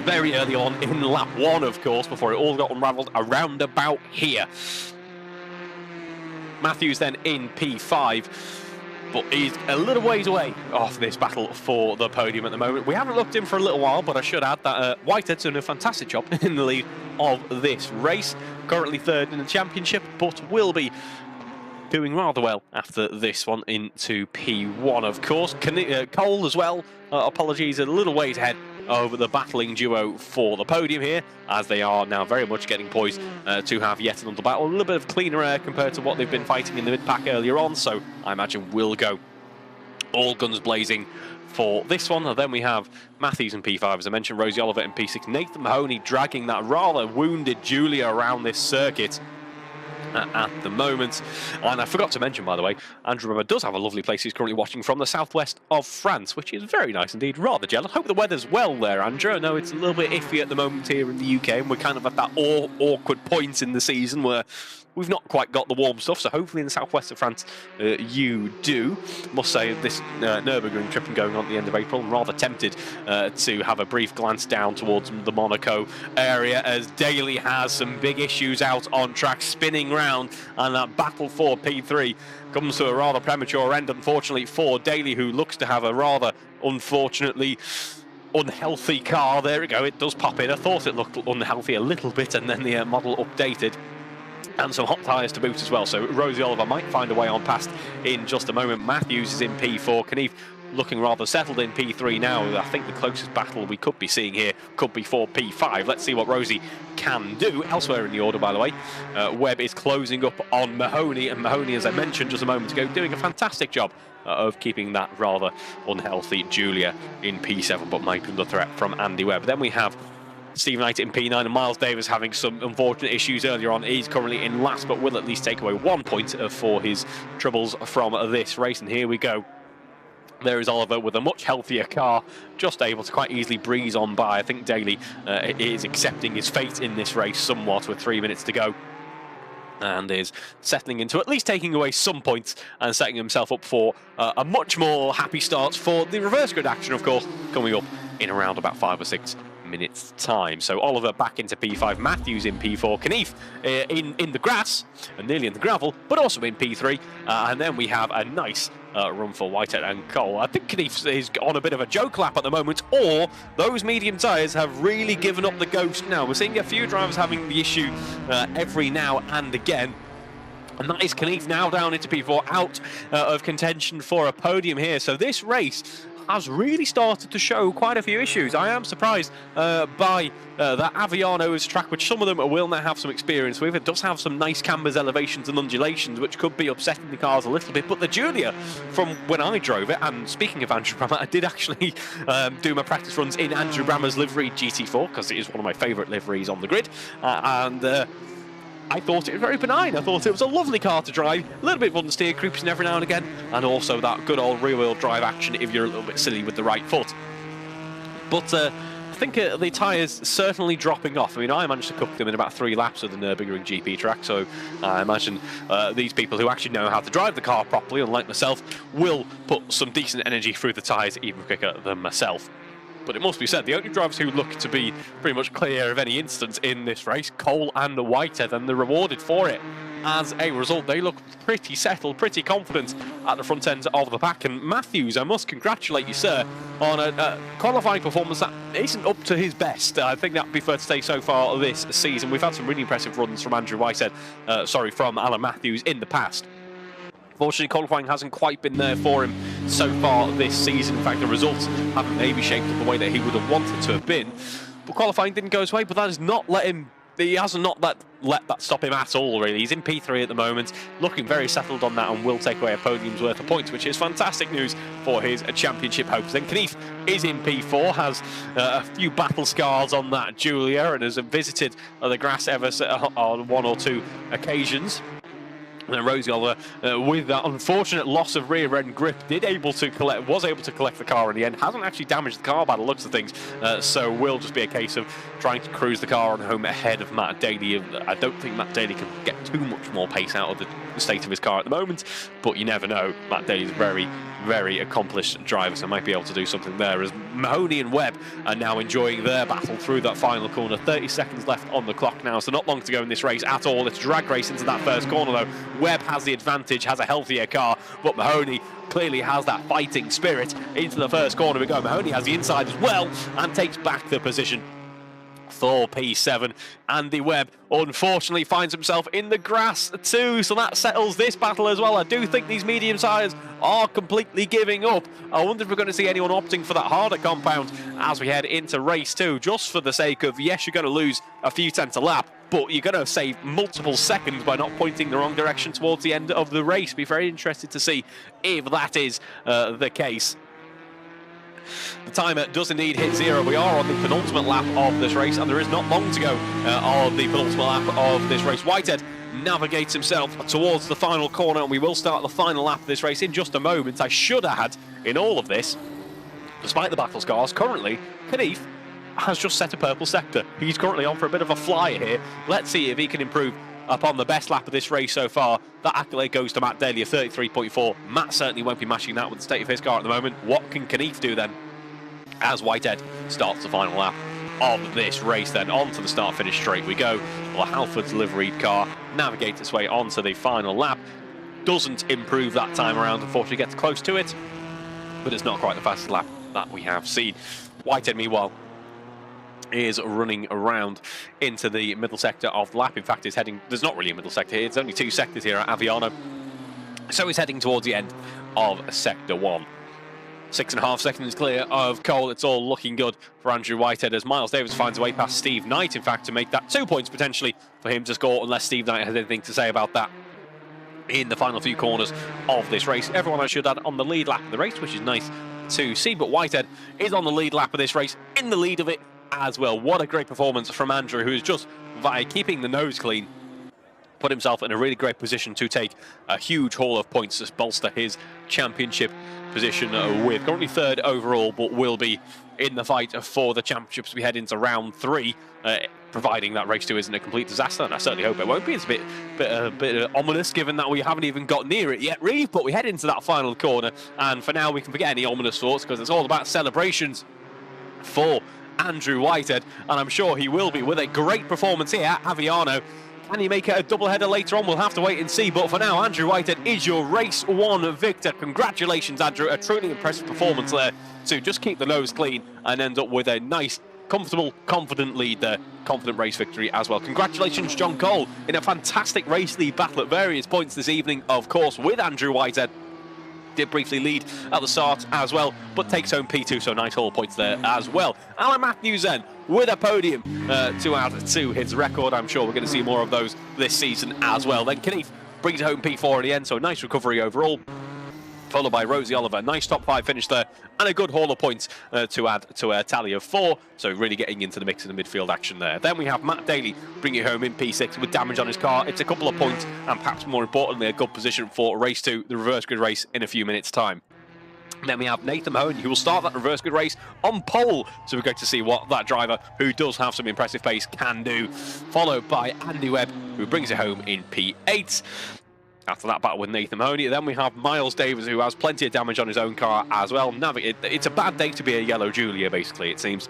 very early on in lap 1, of course, before it all got unravelled around about here. Matthews then in P5, but he's a little ways away off this battle for the podium at the moment. We haven't looked in for a little while, but I should add that Whitehead's done a fantastic job in the lead of this race. Currently third in the championship, but will be doing rather well after this one into P1, of course. Cole as well, apologies, a little ways ahead over the battling duo for the podium here, as they are now very much getting poised to have yet another battle. A little bit of cleaner air compared to what they've been fighting in the mid-pack earlier on, so I imagine we'll go all guns blazing for this one. And then we have Matthews in P5, as I mentioned, Rosie Oliver in P6, Nathan Mahoney dragging that rather wounded Giulia around this circuit at the moment. And I forgot to mention, by the way, Andrew Bremer does have a lovely place he's currently watching from, the southwest of France, which is very nice indeed. Rather jealous. Hope the weather's well there, Andrew. I know it's a little bit iffy at the moment here in the UK, and we're kind of at that awkward point in the season where we've not quite got the warm stuff, so hopefully in the southwest of France you do. Must say, this Nürburgring trip going on at the end of April, I'm rather tempted to have a brief glance down towards the Monaco area, as Daly has some big issues out on track, spinning round, and that battle for P3 comes to a rather premature end, unfortunately, for Daly, who looks to have a rather unfortunately unhealthy car. There we go, it does pop in. I thought it looked unhealthy a little bit, and then the model updated. And some hot tyres to boot as well, so Rosie Oliver might find a way on past in just a moment. Matthews is in P4, Knief looking rather settled in P3 now. I think the closest battle we could be seeing here could be for P5. Let's see what Rosie can do. Elsewhere in the order, by the way, Webb is closing up on Mahoney, and Mahoney, as I mentioned just a moment ago, doing a fantastic job of keeping that rather unhealthy Giulia in P7, but might be under threat from Andy Webb. Then we have Stephen Knight in P9, and Miles Davis having some unfortunate issues earlier on. He's currently in last, but will at least take away 1 point for his troubles from this race. And here we go. There is Oliver with a much healthier car, just able to quite easily breeze on by. I think Daly is accepting his fate in this race somewhat with 3 minutes to go, and is settling into at least taking away some points and setting himself up for a much more happy start for the reverse grid action, of course, coming up in around about 5 or 6 minutes time. So Oliver back into P5, Matthews in P4, Knief in the grass and nearly in the gravel, but also in P3, and then we have a nice run for Whitehead and Cole. I think Knief is on a bit of a joke lap at the moment, or those medium tyres have really given up the ghost now. We're seeing a few drivers having the issue every now and again, and that is Knief now down into P4, out of contention for a podium here. So this race has really started to show quite a few issues. I am surprised by that Aviano's track, which some of them will now have some experience with. It does have some nice cambers, elevations and undulations, which could be upsetting the cars a little bit. But the Giulia, from when I drove it, and speaking of Andrew Brammer, I did actually do my practice runs in Andrew Brammer's livery GT4, because it is one of my favourite liveries on the grid. I thought it was very benign. I thought it was a lovely car to drive, a little bit of understeer, creeping every now and again, and also that good old rear-wheel drive action if you're a little bit silly with the right foot. But I think the tyres certainly dropping off. I mean, I managed to cook them in about 3 laps of the Nürburgring GP track, so I imagine these people who actually know how to drive the car properly, unlike myself, will put some decent energy through the tyres even quicker than myself. but it must be said, the only drivers who look to be pretty much clear of any instance in this race, Cole and Whitehead, and they're rewarded for it. As a result, they look pretty settled, pretty confident at the front end of the pack. And Matthews, I must congratulate you, sir, on a qualifying performance that isn't up to his best. I think that would be fair to say so far this season. We've had some really impressive runs from from Alan Matthews in the past. Unfortunately, qualifying hasn't quite been there for him so far this season. In fact, the results haven't maybe shaped up the way that he would have wanted to have been. But qualifying didn't go his way, but that has not let him... He hasn't let that stop him at all, really. He's in P3 at the moment, looking very settled on that, and will take away a podium's worth of points, which is fantastic news for his championship hopes. Then Knief is in P4, has a few battle scars on that Giulia, and has visited the grass ever on one or two occasions. And then Rosie Oliver, with that unfortunate loss of rear end grip, was able to collect the car in the end. Hasn't actually damaged the car by the looks of things, so will just be a case of trying to cruise the car on home ahead of Matt Daly. I don't think Matt Daly can get too much more pace out of the state of his car at the moment, but you never know. Matt Daly's very, very accomplished driver, so might be able to do something there. As Mahoney and Webb are now enjoying their battle through that final corner. 30 seconds left on the clock now, so not long to go in this race at all. It's a drag race into that first corner, though. Webb has the advantage, has a healthier car, but Mahoney clearly has that fighting spirit. Into the first corner we go. Mahoney has the inside as well and takes back the position for P7. Andy Webb unfortunately finds himself in the grass too, so that settles this battle as well. I do think these medium tyres are completely giving up. I wonder if we're going to see anyone opting for that harder compound as we head into race 2, just for the sake of, yes, you're going to lose a few tenths a lap, but you're going to save multiple seconds by not pointing the wrong direction towards the end of the race. Be very interested to see if that is the case. The timer does indeed hit 0. We are on the penultimate lap of this race, and there is not long to go on the penultimate lap of this race. Whitehead navigates himself towards the final corner, and we will start the final lap of this race in just a moment. I should add, in all of this, despite the battle scars, currently, Knief has just set a purple sector. He's currently on for a bit of a flyer here. Let's see if he can improve upon the best lap of this race so far. That accolade goes to Matt Daly of 33.4. Matt certainly won't be matching that with the state of his car at the moment. What can Knief do then? As Whitehead starts the final lap of this race, then onto the start-finish straight we go. Well, Halford's liveried car navigates its way onto the final lap. Doesn't improve that time around, unfortunately gets close to it, but it's not quite the fastest lap that we have seen. Whitehead, meanwhile, is running around into the middle sector of the lap. In fact, he's heading... There's not really a middle sector here. It's only 2 sectors here at Aviano. So he's heading towards the end of Sector 1. 6.5 seconds clear of Cole. It's all looking good for Andrew Whitehead as Miles Davis finds a way past Steve Knight, in fact, to make that 2 points potentially for him to score, unless Steve Knight has anything to say about that in the final few corners of this race. Everyone, I should add, on the lead lap of the race, which is nice to see, but Whitehead is on the lead lap of this race, in the lead of it as well. What a great performance from Andrew, who is just, via keeping the nose clean, put himself in a really great position to take a huge haul of points to bolster his championship position with. Currently 3rd overall, but will be in the fight for the championships. We head into round 3, providing that race 2 isn't a complete disaster, and I certainly hope it won't be. It's a bit ominous, given that we haven't even got near it yet, really, but we head into that final corner, and for now we can forget any ominous thoughts, because it's all about celebrations for Andrew Whitehead, and I'm sure he will be, with a great performance here at Aviano. Can he make it a doubleheader later on? We'll have to wait and see. But for now, Andrew Whitehead is your race 1 victor. Congratulations, Andrew. A truly impressive performance there to just keep the nose clean and end up with a nice, comfortable, confident lead there. Confident race victory as well. Congratulations, John Cole, in a fantastic race lead battle at various points this evening, of course, with Andrew Whitehead. Did briefly lead at the start as well, but takes home P2, so nice haul points there as well. Alan Matthews then with a podium to add to his record. I'm sure we're going to see more of those this season as well. Then Knief brings home P4 in the end, so a nice recovery overall. Followed by Rosie Oliver. Nice top 5 finish there, and a good haul of points to add to a tally of 4. So really getting into the mix in the midfield action there. Then we have Matt Daly bringing home in P6 with damage on his car. It's a couple of points, and perhaps more importantly, a good position for race 2, the reverse grid race, in a few minutes' time. And then we have Nathan Mahoney, who will start that reverse grid race on pole. So we're going to see what that driver, who does have some impressive pace, can do. Followed by Andy Webb, who brings it home in P8. after that battle with Nathan Mahoney. Then we have Miles Davis, who has plenty of damage on his own car as well. It's a bad day to be a yellow Giulia, basically, it seems.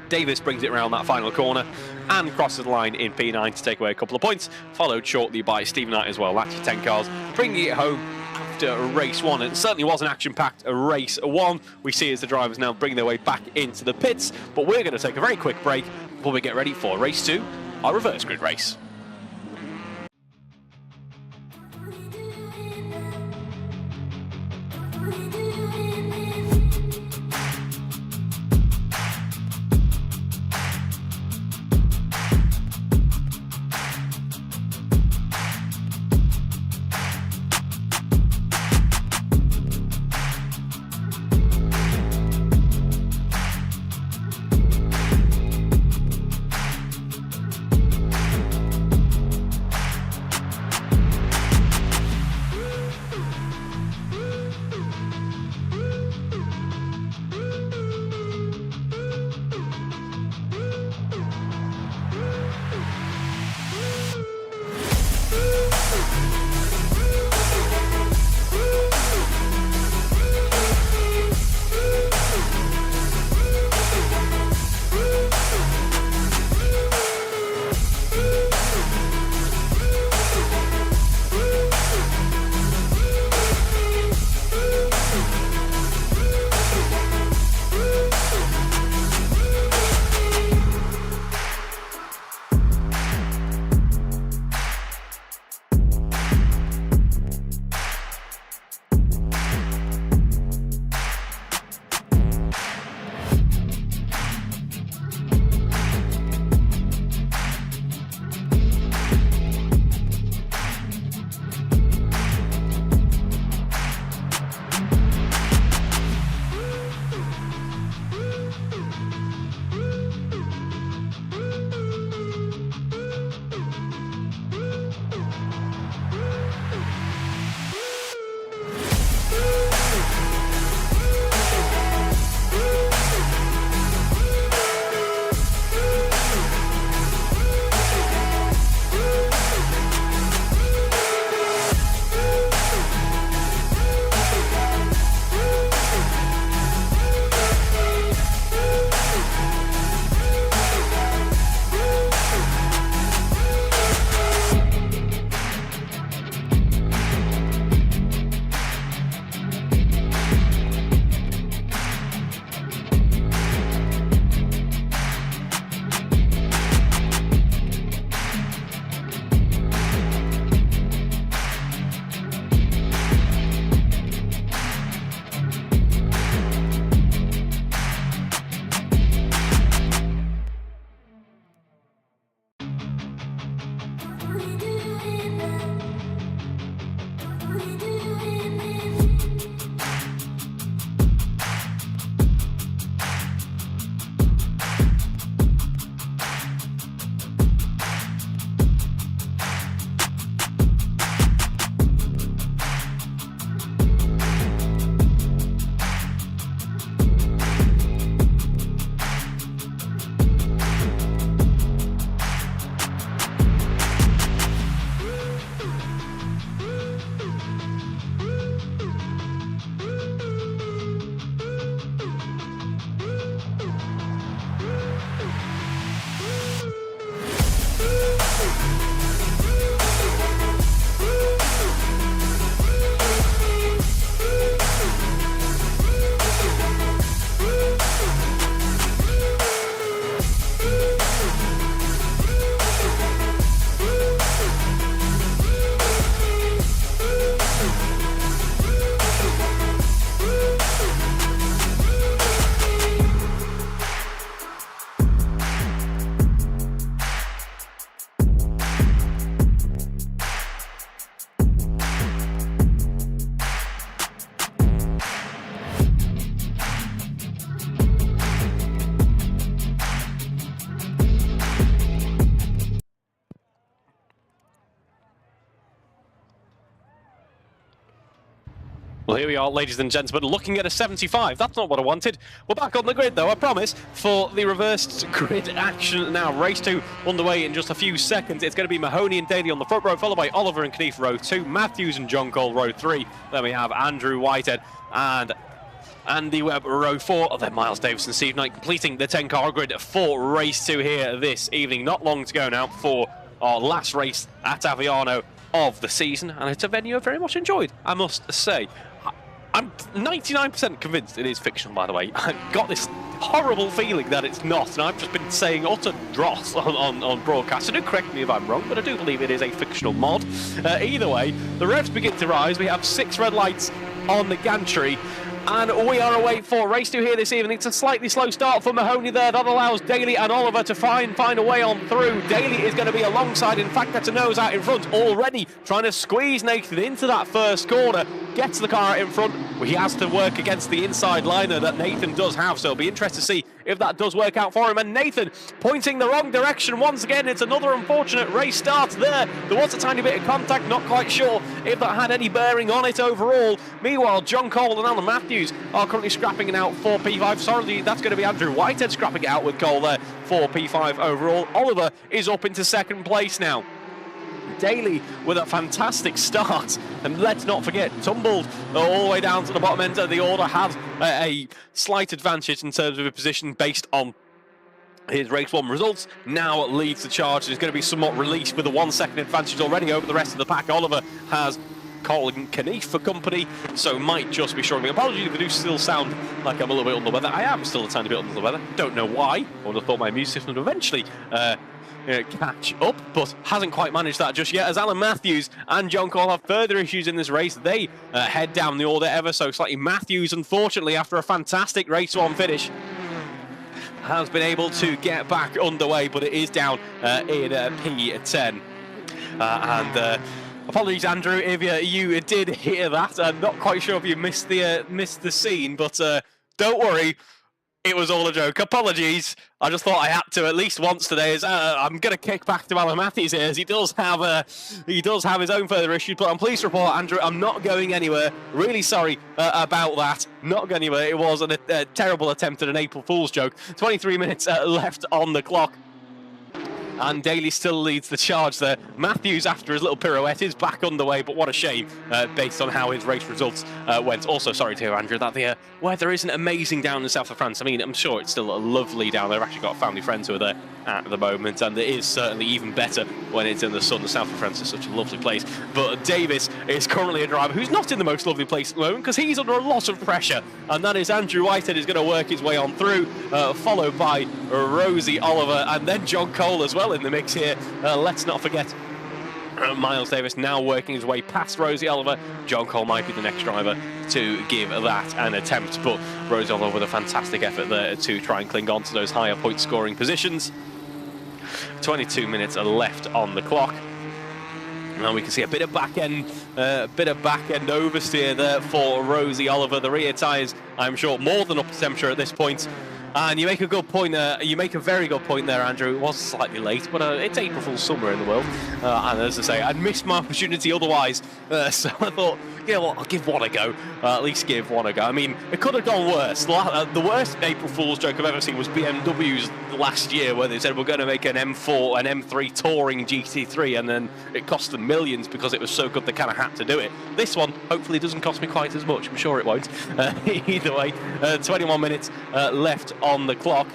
Davis brings it around that final corner and crosses the line in P9 to take away a couple of points, followed shortly by Steve Knight as well. That's your 10 cars, bringing it home after race 1. It certainly was an action-packed race 1. We see as the drivers now bring their way back into the pits, but we're going to take a very quick break before we get ready for race 2, our reverse grid race. Well, here we are, ladies and gentlemen, looking at a 75. That's not what I wanted. We're back on the grid, though, I promise, for the reversed grid action now. Race 2 underway in just a few seconds. It's going to be Mahoney and Daly on the front row, followed by Oliver and Knief row 2, Matthews and John Cole row 3. Then we have Andrew Whitehead and Andy Webb row 4, then Miles Davis and Steve Knight completing the 10-car grid for race 2 here this evening. Not long to go now for our last race at Aviano of the season, and it's a venue I've very much enjoyed, I must say. I'm 99% convinced it is fictional, by the way. I've got this horrible feeling that it's not, and I've just been saying utter dross on broadcast. So do correct me if I'm wrong, but I do believe it is a fictional mod. Either way, the revs begin to rise. We have 6 red lights on the gantry, and we are away for race 2 here this evening. It's a slightly slow start for Mahoney there. That allows Daly and Oliver to find a way on through. Daly is going to be alongside. In fact, that's a nose out in front already, trying to squeeze Nathan into that first corner. Gets the car out in front. He has to work against the inside liner that Nathan does have, so it'll be interesting to see if that does work out for him. And Nathan pointing the wrong direction once again. It's another unfortunate race start there. There was a tiny bit of contact, not quite sure if that had any bearing on it overall. Meanwhile, John Cole and Alan Matthews are currently scrapping it out for P5. Sorry, that's going to be Andrew Whitehead scrapping it out with Cole there for P5 overall. Oliver is up into second place now. Daly with a fantastic start, and let's not forget, tumbled all the way down to the bottom end of the order, had a slight advantage in terms of a position based on his race 1 results. Now leads the charge. There's going to be somewhat released with a 1 second advantage already over the rest of the pack. Oliver has Colin Knief for company, so might just be struggling. Apologies if I do still sound like I'm a little bit under the weather. I am still a tiny bit under the weather. Don't know why. I would have thought my immune system would eventually catch up, but hasn't quite managed that just yet, as Alan Matthews and John Cole have further issues in this race. They head down the order ever so slightly. Matthews, unfortunately, after a fantastic race 1 finish, has been able to get back underway, but it is down in P10. Apologies, Andrew, if you did hear that. I'm not quite sure if you missed the scene, but don't worry. It was all a joke. Apologies. I just thought I had to at least once today. As I'm going to kick back to Alan Matthews here, as he does have his own further issues. But I'm pleased to report, Andrew, I'm not going anywhere. Really sorry about that. Not going anywhere. It was a terrible attempt at an April Fool's joke. 23 minutes left on the clock. And Daly still leads the charge there. Matthews, after his little pirouette, is back underway, but what a shame based on how his race results went. Also, sorry to hear, Andrew, that the weather isn't amazing down in the south of France. I mean, I'm sure it's still lovely down there. I've actually got family friends who are there at the moment, and it is certainly even better when it's in the sun. The south of France is such a lovely place. But Davis is currently a driver who's not in the most lovely place at the moment, because he's under a lot of pressure, and that is Andrew Whitehead is going to work his way on through, followed by Rosie Oliver, and then John Cole as well in the mix here. Let's not forget Miles Davis now working his way past Rosie Oliver. John Cole might be the next driver to give that an attempt, but Rosie Oliver with a fantastic effort there to try and cling on to those higher point scoring positions. 22 minutes are left on the clock. Now we can see a bit of back end oversteer there for Rosie Oliver. The rear tyres, I'm sure, more than up to temperature at this point. And you make a good point. You make a very good point there, Andrew. It was slightly late, but it's April Fool's summer in the world. And as I say, I'd missed my opportunity otherwise. So I thought, you know what, I'll give one a go. At least give one a go. I mean, it could have gone worse. The worst April Fool's joke I've ever seen was BMW's last year, where they said we're going to make an M4, an M3 touring GT3, and then it cost them millions because it was so good they kind of had to do it. This one hopefully doesn't cost me quite as much. I'm sure it won't. Either way, 21 minutes left on the clock,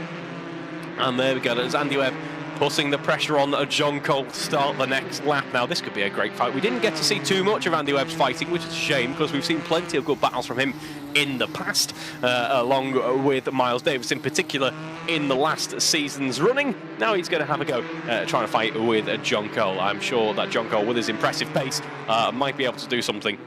and there we go. There's Andy Webb putting the pressure on John Cole to start the next lap. Now this could be a great fight. We didn't get to see too much of Andy Webb's fighting, which is a shame, because we've seen plenty of good battles from him in the past, along with Miles Davis in particular in the last season's running. Now he's going to have a go trying to fight with John Cole. I'm sure that John Cole, with his impressive pace, might be able to do something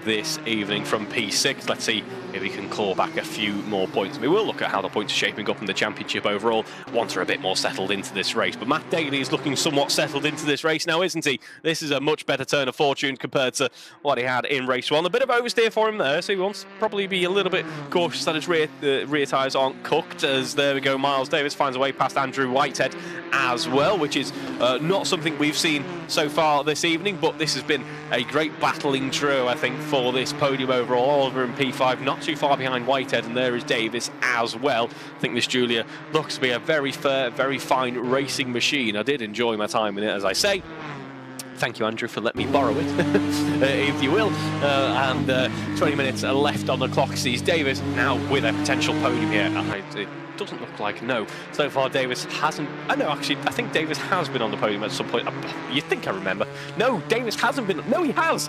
this evening from P6. Let's see if he can claw back a few more points. We will look at how the points are shaping up in the championship overall once we're a bit more settled into this race. But Matt Daly is looking somewhat settled into this race now, isn't he? This is a much better turn of fortune compared to what he had in race 1. A bit of oversteer for him there, so he wants to probably be a little bit cautious that his rear tyres aren't cooked, as there we go, Miles Davis finds a way past Andrew Whitehead as well, which is not something we've seen so far this evening, but this has been a great battling trio, I think, for this podium overall. Oliver in P5, not too far behind Whitehead, and there is Davis as well. I think this Giulia looks to be a very fair, very fine racing machine. I did enjoy my time in it, as I say. Thank you, Andrew, for letting me borrow it, if you will. 20 minutes left on the clock sees Davis now with a potential podium here. It doesn't look like, no. So far, Davis hasn't. No, actually, I think Davis has been on the podium at some point. You think I remember? No, Davis hasn't been. No, he has.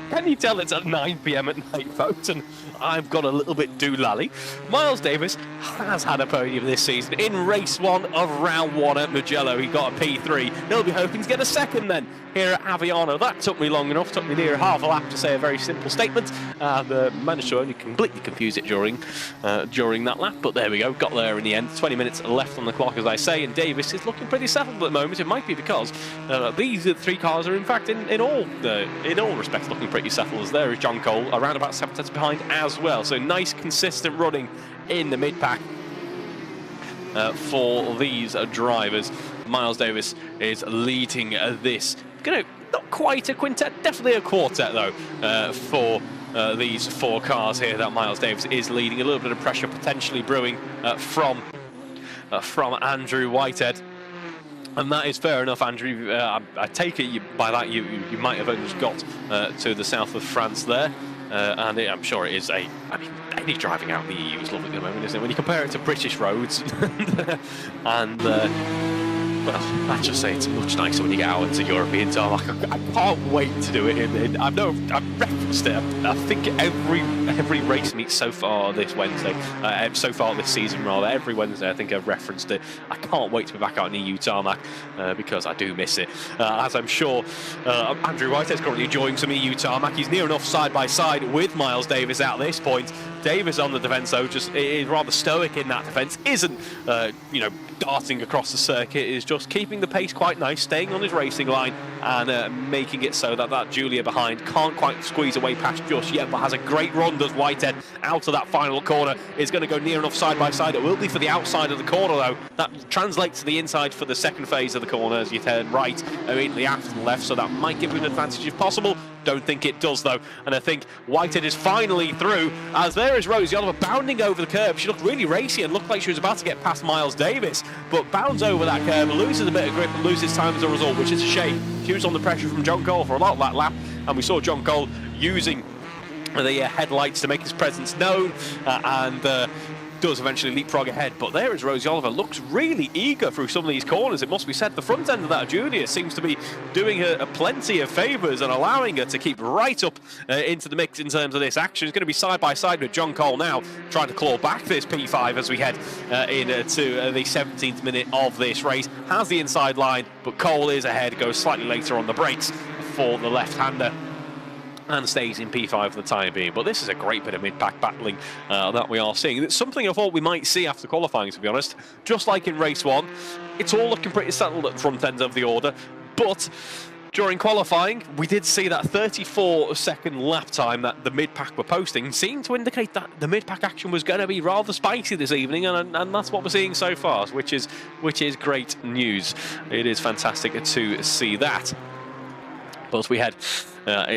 Can you tell it's at 9 p.m. at night, folks? And I've got a little bit doolally. Miles Davis has had a podium this season in race 1 of round 1 at Mugello. He got a P3. He'll be hoping to get a second then here at Aviano. That took me long enough. Took me near half a lap to say a very simple statement. Managed to only completely confuse it during that lap. But there we go. Got there in the end. 20 minutes left on the clock, as I say. And Davis is looking pretty settled at the moment. It might be because these 3 cars are, in fact, in all respects, looking pretty settled. As there is John Cole, around about 7 tenths behind as well. So nice, consistent running in the mid-pack for these drivers. Miles Davis is leading this. Not quite a quintet, definitely a quartet though, for these 4 cars here that Miles Davis is leading. A little bit of pressure potentially brewing from Andrew Whitehead. And that is fair enough, Andrew. I take it by that you might have only just got to the south of France there. And I'm sure it is I mean, any driving out in the EU is lovely at the moment, isn't it? When you compare it to British roads. And, well, I just say it's much nicer when you get out into European tarmac. I can't wait to do it. I've referenced it. I think every race meet so far this Wednesday, so far this season rather, every Wednesday I think I've referenced it. I can't wait to be back out in EU tarmac because I do miss it. As I'm sure Andrew Whitehead's currently enjoying some EU tarmac. He's near enough side by side with Miles Davis at this point. Davis on the defence though, just is rather stoic in that defence. Isn't darting across the circuit, is just keeping the pace quite nice, staying on his racing line and making it so that Giulia behind can't quite squeeze away past just yet, but has a great run. Does Whitehead out of that final corner, is going to go near enough side by side. It will be for the outside of the corner though. That translates to the inside for the second phase of the corner as you turn right immediately after the left, so that might give you an advantage if possible. Don't think it does though, and I think Whitehead is finally through, as there is Rosie Oliver bounding over the curb. She looked really racy and looked like she was about to get past Miles Davis, but bounds over that curb, loses a bit of grip and loses time as a result, which is a shame. She was on the pressure from John Cole for a lot of that lap, and we saw John Cole using the headlights to make his presence known, and does eventually leapfrog ahead. But there is Rosie Oliver, looks really eager through some of these corners, it must be said. The front end of that Giulia seems to be doing her plenty of favours and allowing her to keep right up into the mix in terms of this action. It's going to be side by side with John Cole now, trying to claw back this P5 as we head into the 17th minute of this race. Has the inside line, but Cole is ahead, goes slightly later on the brakes for the left-hander, and stays in P5 for the time being. But this is a great bit of mid-pack battling that we are seeing. It's something I thought we might see after qualifying, to be honest. Just like in race 1, it's all looking pretty settled at the front end of the order, but during qualifying, we did see that 34-second lap time that the mid-pack were posting seemed to indicate that the mid-pack action was going to be rather spicy this evening, and that's what we're seeing so far, which is great news. It is fantastic to see that. But we head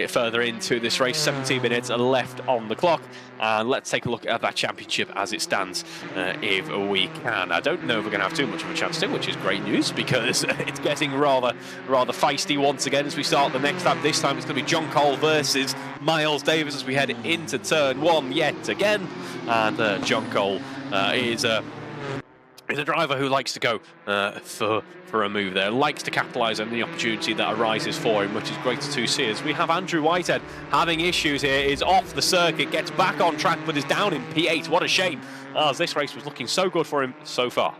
further into this race, 17 minutes left on the clock, and let's take a look at that championship as it stands, if we can. I don't know if we're going to have too much of a chance to, which is great news, because it's getting rather feisty once again as we start the next lap. This time it's going to be John Cole versus Miles Davis as we head into turn 1 yet again, and John Cole is a driver who likes to go for a move there, likes to capitalise on the opportunity that arises for him, which is great to see. As we have Andrew Whitehead having issues here, is off the circuit, gets back on track, but is down in P8. What a shame, as this race was looking so good for him so far.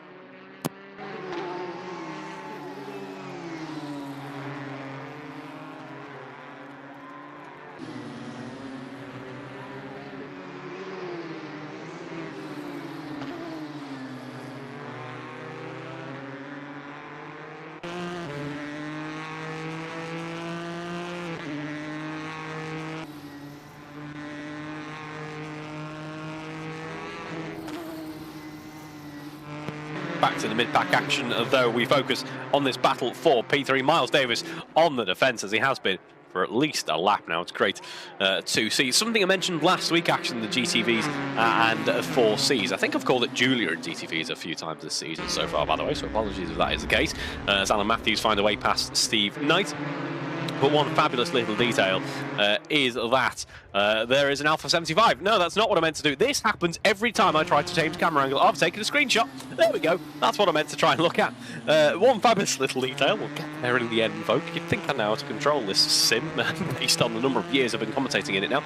Back to the mid-pack action, though we focus on this battle for P3. Miles Davis on the defence, as he has been for at least a lap now. It's great to see. Something I mentioned last week, actually, the GTVs and 4Cs. I think I've called it Giulia and GTVs a few times this season so far, by the way, so apologies if that is the case. As Alan Matthews find a way past Steve Knight. But one fabulous little detail is that there is an Alpha 75. No, that's not what I meant to do. This happens every time I try to change camera angle. I've taken a screenshot. There we go. That's what I meant to try and look at. One fabulous little detail. We'll get there in the end, folks. You'd think I know how to control this sim based on the number of years I've been commentating in it now.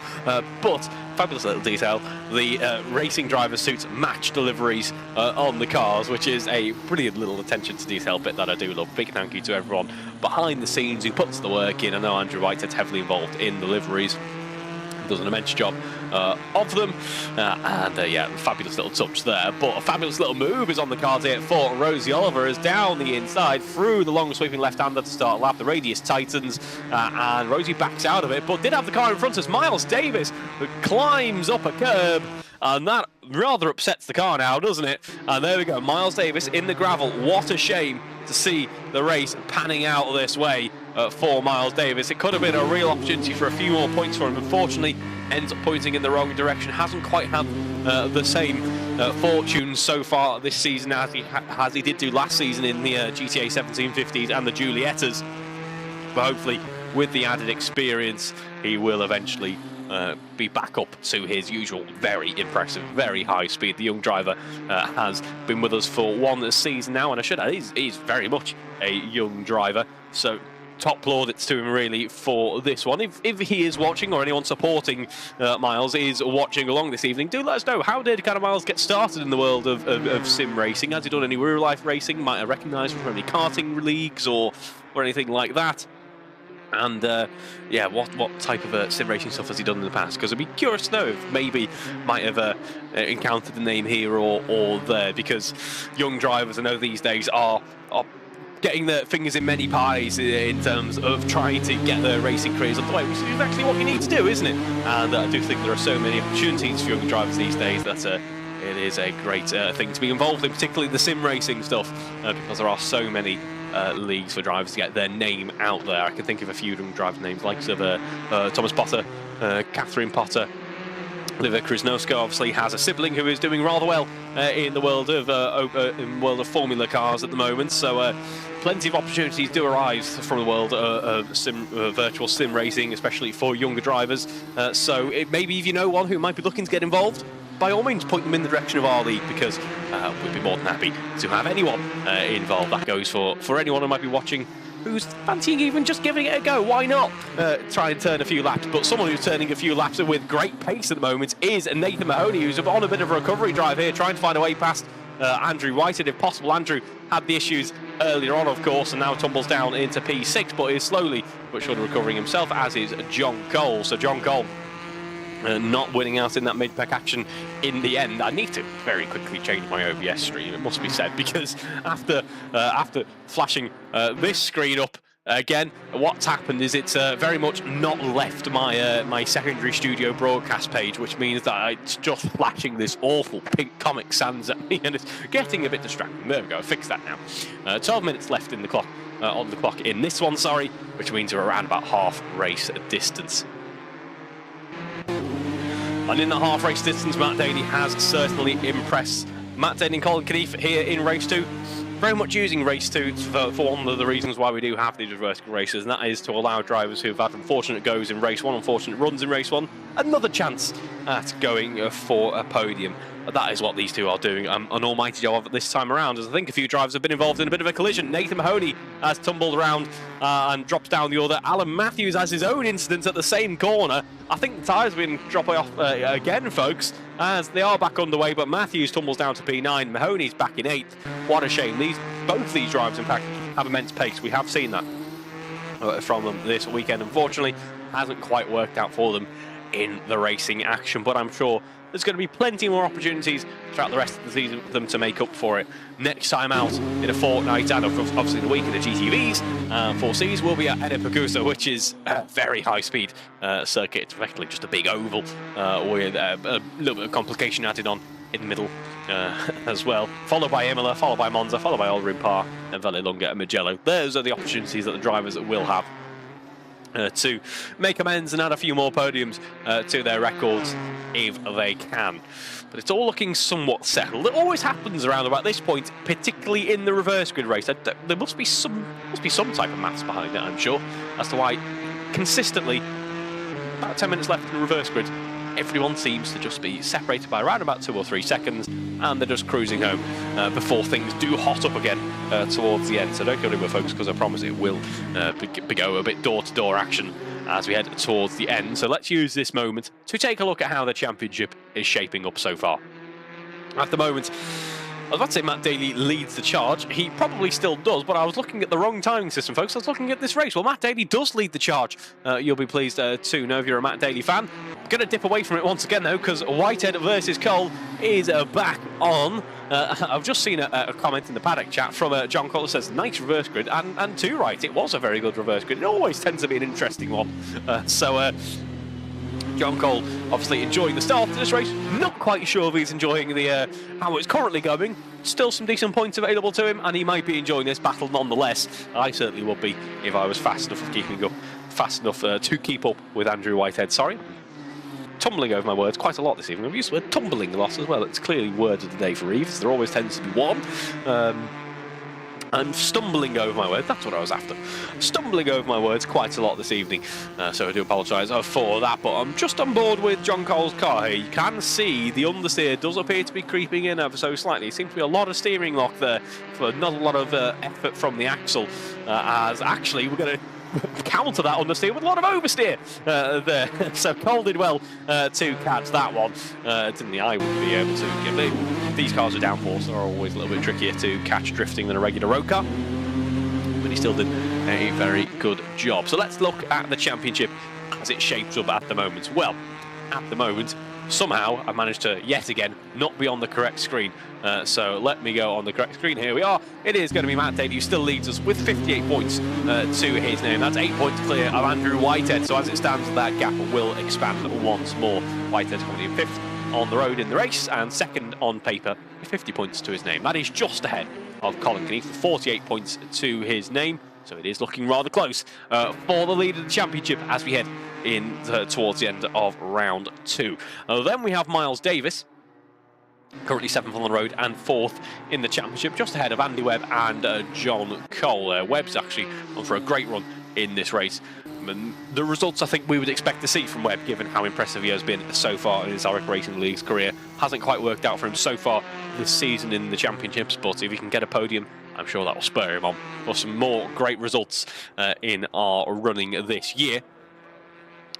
But fabulous little detail. The racing driver suits match deliveries on the cars, which is a brilliant little attention to detail bit that I do love. Big thank you to everyone behind the scenes who puts the work in. I know Andrew Whitehead's heavily involved in the liveries. Does an immense job of them, yeah, fabulous little touch there. But a fabulous little move is on the cards here for Rosie Oliver, is down the inside through the long sweeping left-hander to start lap. The radius tightens and Rosie backs out of it, but did have the car in front as Miles Davis climbs up a curb, and that rather upsets the car now, doesn't it? And there we go, Miles Davis in the gravel. What a shame to see the race panning out this way for Miles Davis. It could have been a real opportunity for a few more points for him. Unfortunately, ends up pointing in the wrong direction. Hasn't quite had the same fortune so far this season as he did do last season in the GTA 1750s and the Giuliettas. But hopefully, with the added experience, he will eventually be back up to his usual very impressive, very high speed. The young driver has been with us for one season now, and I should add, he's very much a young driver, so top plaudits to him really for this one. If he is watching, or anyone supporting Miles is watching along this evening, do let us know, how did kind of Miles get started in the world of sim racing? Has he done any real life racing? Might I recognise him from any karting leagues or anything like that? And yeah, what type of sim racing stuff has he done in the past? Because I'd be curious to know if maybe might have encountered the name here or there, because young drivers I know these days are getting their fingers in many pies in terms of trying to get their racing careers underway, which is actually what you need to do, isn't it? And I do think there are so many opportunities for young drivers these days that it is a great thing to be involved in, particularly the sim racing stuff, because there are so many leagues for drivers to get their name out there. I can think of a few young driver names, like Thomas Potter, Catherine Potter. Liva Krasnowska obviously has a sibling who is doing rather well in the world of Formula cars at the moment. So plenty of opportunities do arise from the world of virtual sim racing, especially for younger drivers. So maybe if you know one who might be looking to get involved, by all means point them in the direction of our league, because we'd be more than happy to have anyone involved. That goes for anyone who might be watching who's fancying even just giving it a go. Why not try and turn a few laps? But someone who's turning a few laps with great pace at the moment is Nathan Mahoney, who's on a bit of a recovery drive here, trying to find a way past Andrew Whitehead if possible. Andrew had the issues earlier on, of course, and now tumbles down into P6, but is slowly but surely recovering himself, as is John Cole. So John Cole not winning out in that mid-pack action in the end. I need to very quickly change my OBS stream, it must be said, because after flashing this screen up again, what's happened is it's very much not left my my secondary studio broadcast page, which means that it's just flashing this awful pink Comic Sans at me, and it's getting a bit distracting. There we go, fix that now. 12 minutes left in the clock, on the clock in this one, sorry, which means we're around about half race distance. And in the half race distance, Matt Daly has certainly impressed. Matt Daly and Colin Knief here in race 2, very much using race 2 for one of the reasons why we do have these vertical races, and that is to allow drivers who have had unfortunate goes in race 1, unfortunate runs in race 1, another chance at going for a podium. That is what these two are doing an almighty job of this time around, as I think a few drivers have been involved in a bit of a collision. Nathan Mahoney has tumbled around and drops down the order. Alan Matthews has his own incident at the same corner. I think the tyres have been dropping off again, folks, as they are back underway, but Matthews tumbles down to P9. Mahoney's back in 8th. What a shame. Both these drivers, in fact, have immense pace. We have seen that from them this weekend. Unfortunately, hasn't quite worked out for them in the racing action, but I'm sure there's going to be plenty more opportunities throughout the rest of the season for them to make up for it. Next time out in a fortnight, and obviously the week of the GTVs, 4Cs will be at Ennepecusa, which is a very high-speed circuit. It's effectively just a big oval with a little bit of complication added on in the middle as well. Followed by Imola, followed by Monza, followed by Alrin Park, and Vallelunga and Mugello. Those are the opportunities that the drivers will have to make amends and add a few more podiums to their records if they can. But it's all looking somewhat settled. It always happens around about this point, particularly in the reverse grid race. There must be some type of maths behind it, I'm sure, as to why consistently, about 10 minutes left in the reverse grid, everyone seems to just be separated by around about 2 or 3 seconds, and they're just cruising home before things do hot up again towards the end. So don't go anywhere, folks, because I promise it will go a bit door-to-door action as we head towards the end. So let's use this moment to take a look at how the championship is shaping up so far. At the moment, I was about to say Matt Daly leads the charge. He probably still does, but I was looking at the wrong timing system, folks. I was looking at this race. Well, Matt Daly does lead the charge. You'll be pleased to know if you're a Matt Daly fan. Going to dip away from it once again, though, because Whitehead versus Cole is back on. I've just seen a comment in the paddock chat from John Cole that says, nice reverse grid, and too right. It was a very good reverse grid. It always tends to be an interesting one. John Cole obviously enjoying the start of this race. Not quite sure if he's enjoying the how it's currently going. Still some decent points available to him, and he might be enjoying this battle nonetheless. I certainly would be if I was fast enough to keep up with Andrew Whitehead. Sorry, tumbling over my words quite a lot this evening. I've used the word tumbling a lot as well. It's clearly word of the day for Reeves. There always tends to be one. I'm stumbling over my words, that's what I was after. Stumbling over my words quite a lot this evening, so I do apologise for that, but I'm just on board with John Cole's car here. You can see the understeer does appear to be creeping in ever so slightly. It seems to be a lot of steering lock there, for not a lot of effort from the axle, as actually we're going to counter that understeer with a lot of oversteer there. So Cole did well to catch that one. Didn't he? I wouldn't be able to give it. These cars are downforce, so are always a little bit trickier to catch drifting than a regular road car. But he still did a very good job. So let's look at the championship as it shapes up at the moment. Well, at the moment, somehow I managed to, yet again, not be on the correct screen. So let me go on the correct screen. Here we are. It is going to be Matt Daly, who still leads us with 58 points to his name. That's 8 points clear of Andrew Whitehead. So as it stands, that gap will expand once more. Whitehead's currently in 5th on the road in the race, and 2nd on paper with 50 points to his name. That is just ahead of Colin Keneath, 48 points to his name. So it is looking rather close for the lead of the championship as we head in towards the end of round 2. Then we have Miles Davis, currently 7th on the road and 4th in the championship, just ahead of Andy Webb and John Cole. Webb's actually on for a great run in this race. And the results I think we would expect to see from Webb, given how impressive he has been so far in his AROC Racing Leagues career. Hasn't quite worked out for him so far this season in the championships, but if he can get a podium, I'm sure that will spur him on for some more great results in our running this year.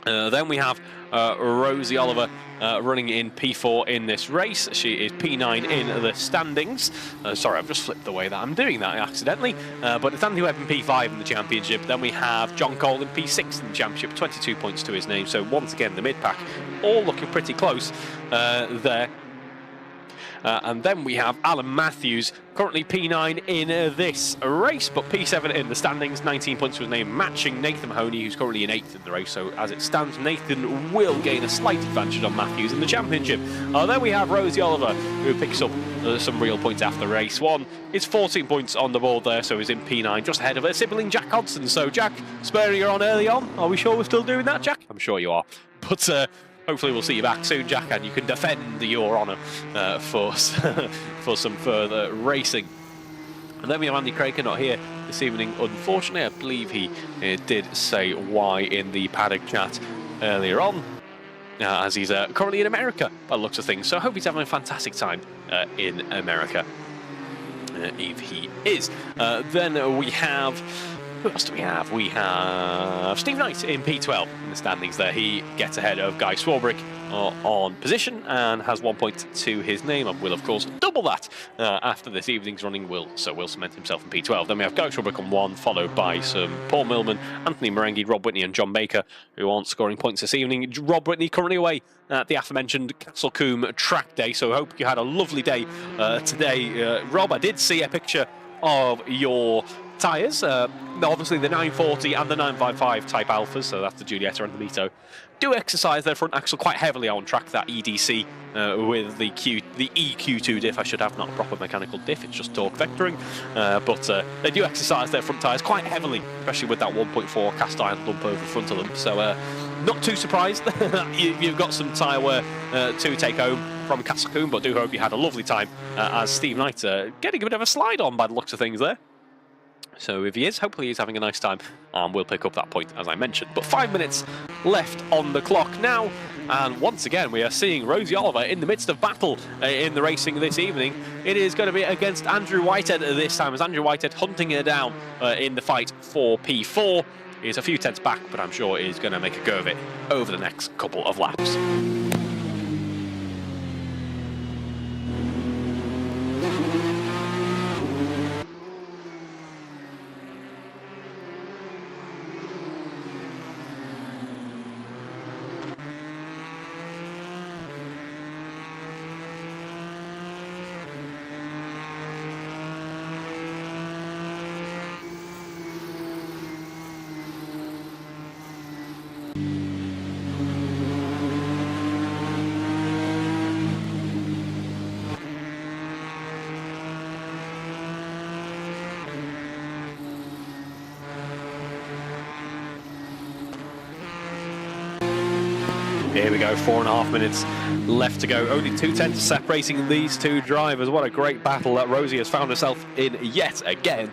Then we have Rosie Oliver running in P4 in this race. She is P9 in the standings. Sorry, I've just flipped the way that I'm doing that accidentally. But it's Andy Webb in P5 in the championship. Then we have John Cole in P6 in the championship, 22 points to his name. So once again, the mid-pack all looking pretty close there. And then we have Alan Matthews, currently P9 in this race, but P7 in the standings, 19 points to his name, matching Nathan Mahoney, who's currently in 8th in the race. So as it stands, Nathan will gain a slight advantage on Matthews in the championship. Then we have Rosie Oliver, who picks up some real points after race 1. It's 14 points on the board there, so he's in P9, just ahead of her sibling Jack Hodson. So Jack, spurring her on early on. Are we sure we're still doing that, Jack? I'm sure you are. But hopefully we'll see you back soon, Jack, and you can defend your honour for some further racing. And then we have Andy Craker, not here this evening, unfortunately. I believe he did say why in the paddock chat earlier on, as he's currently in America by the looks of things. So I hope he's having a fantastic time in America, if he is. Then we have... Who else do we have? We have Steve Knight in P12 in the standings there. He gets ahead of Guy Swarbrick on position and has 1 point to his name, and will, of course, double that after this evening's running. Will cement himself in P12. Then we have Guy Swarbrick on 1, followed by some Paul Millman, Anthony Marenghi, Rob Whitney and John Baker, who aren't scoring points this evening. Rob Whitney currently away at the aforementioned Castle Combe track day, so I hope you had a lovely day today. Rob, I did see a picture of your tyres. Obviously the 940 and the 955 Type Alphas, so that's the Giulietta and the Mito, do exercise their front axle quite heavily on track, that EDC with the EQ2 diff. I should have, not a proper mechanical diff, it's just torque vectoring, but they do exercise their front tyres quite heavily, especially with that 1.4 cast iron lump over front of them. So not too surprised that you've got some tyre wear to take home from Castle, but do hope you had a lovely time as Steve Knight getting a bit of a slide on by the looks of things there. So if he is, hopefully he's having a nice time, and we'll pick up that point as I mentioned. But 5 minutes left on the clock now, and once again we are seeing Rosie Oliver in the midst of battle in the racing this evening. It is going to be against Andrew Whitehead this time, as Andrew Whitehead hunting her down in the fight for P4. He's a few tenths back, but I'm sure he's going to make a go of it over the next couple of laps. Here we go, 4.5 minutes left to go. Only 2 tenths separating these two drivers. What a great battle that Rosie has found herself in yet again.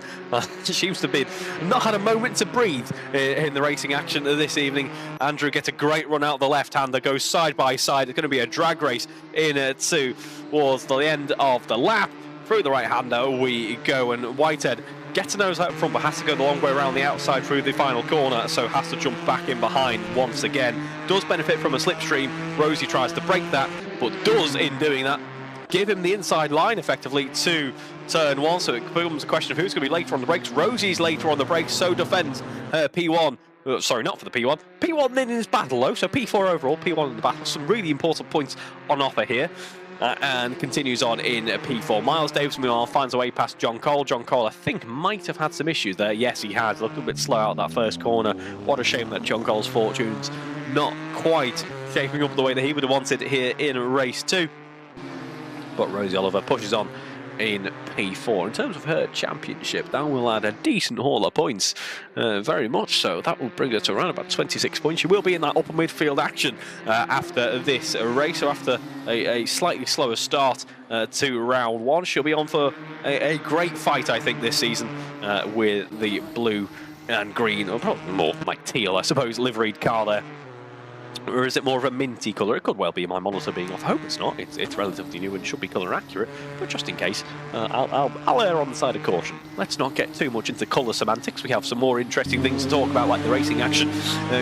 She seems to be not had a moment to breathe in the racing action this evening. Andrew gets a great run out the left-hander, goes side by side. It's going to be a drag race in towards the end of the lap. Through the right-hander we go, and Whitehead gets a nose out front, but has to go the long way around the outside through the final corner, so has to jump back in behind once again. Does benefit from a slipstream. Rosie tries to break that, but does, in doing that, give him the inside line effectively to turn one, so it becomes a question of who's going to be later on the brakes. Rosie's later on the brakes, so defends her P1. Sorry, not for the P1. P1 in his battle though, so P4 overall, P1 in the battle. Some really important points on offer here. And continues on in P4. Miles Davis, meanwhile, finds a way past John Cole. John Cole, I think, might have had some issues there. Yes, he has. Looked a bit slow out that first corner. What a shame that John Cole's fortunes not quite shaping up the way that he would have wanted here in race 2. But Rosie Oliver pushes on in P4. In terms of her championship, that will add a decent haul of points, very much so. That will bring her to around about 26 points. She will be in that upper midfield action after this race, or after a slightly slower start to round 1. She'll be on for a great fight, I think, this season with the blue and green, or probably more like teal, I suppose, liveried car there. Or is it more of a minty colour? It could well be my monitor being off. I hope it's not. It's relatively new and should be colour accurate. But just in case, I'll err on the side of caution. Let's not get too much into colour semantics. We have some more interesting things to talk about, like the racing action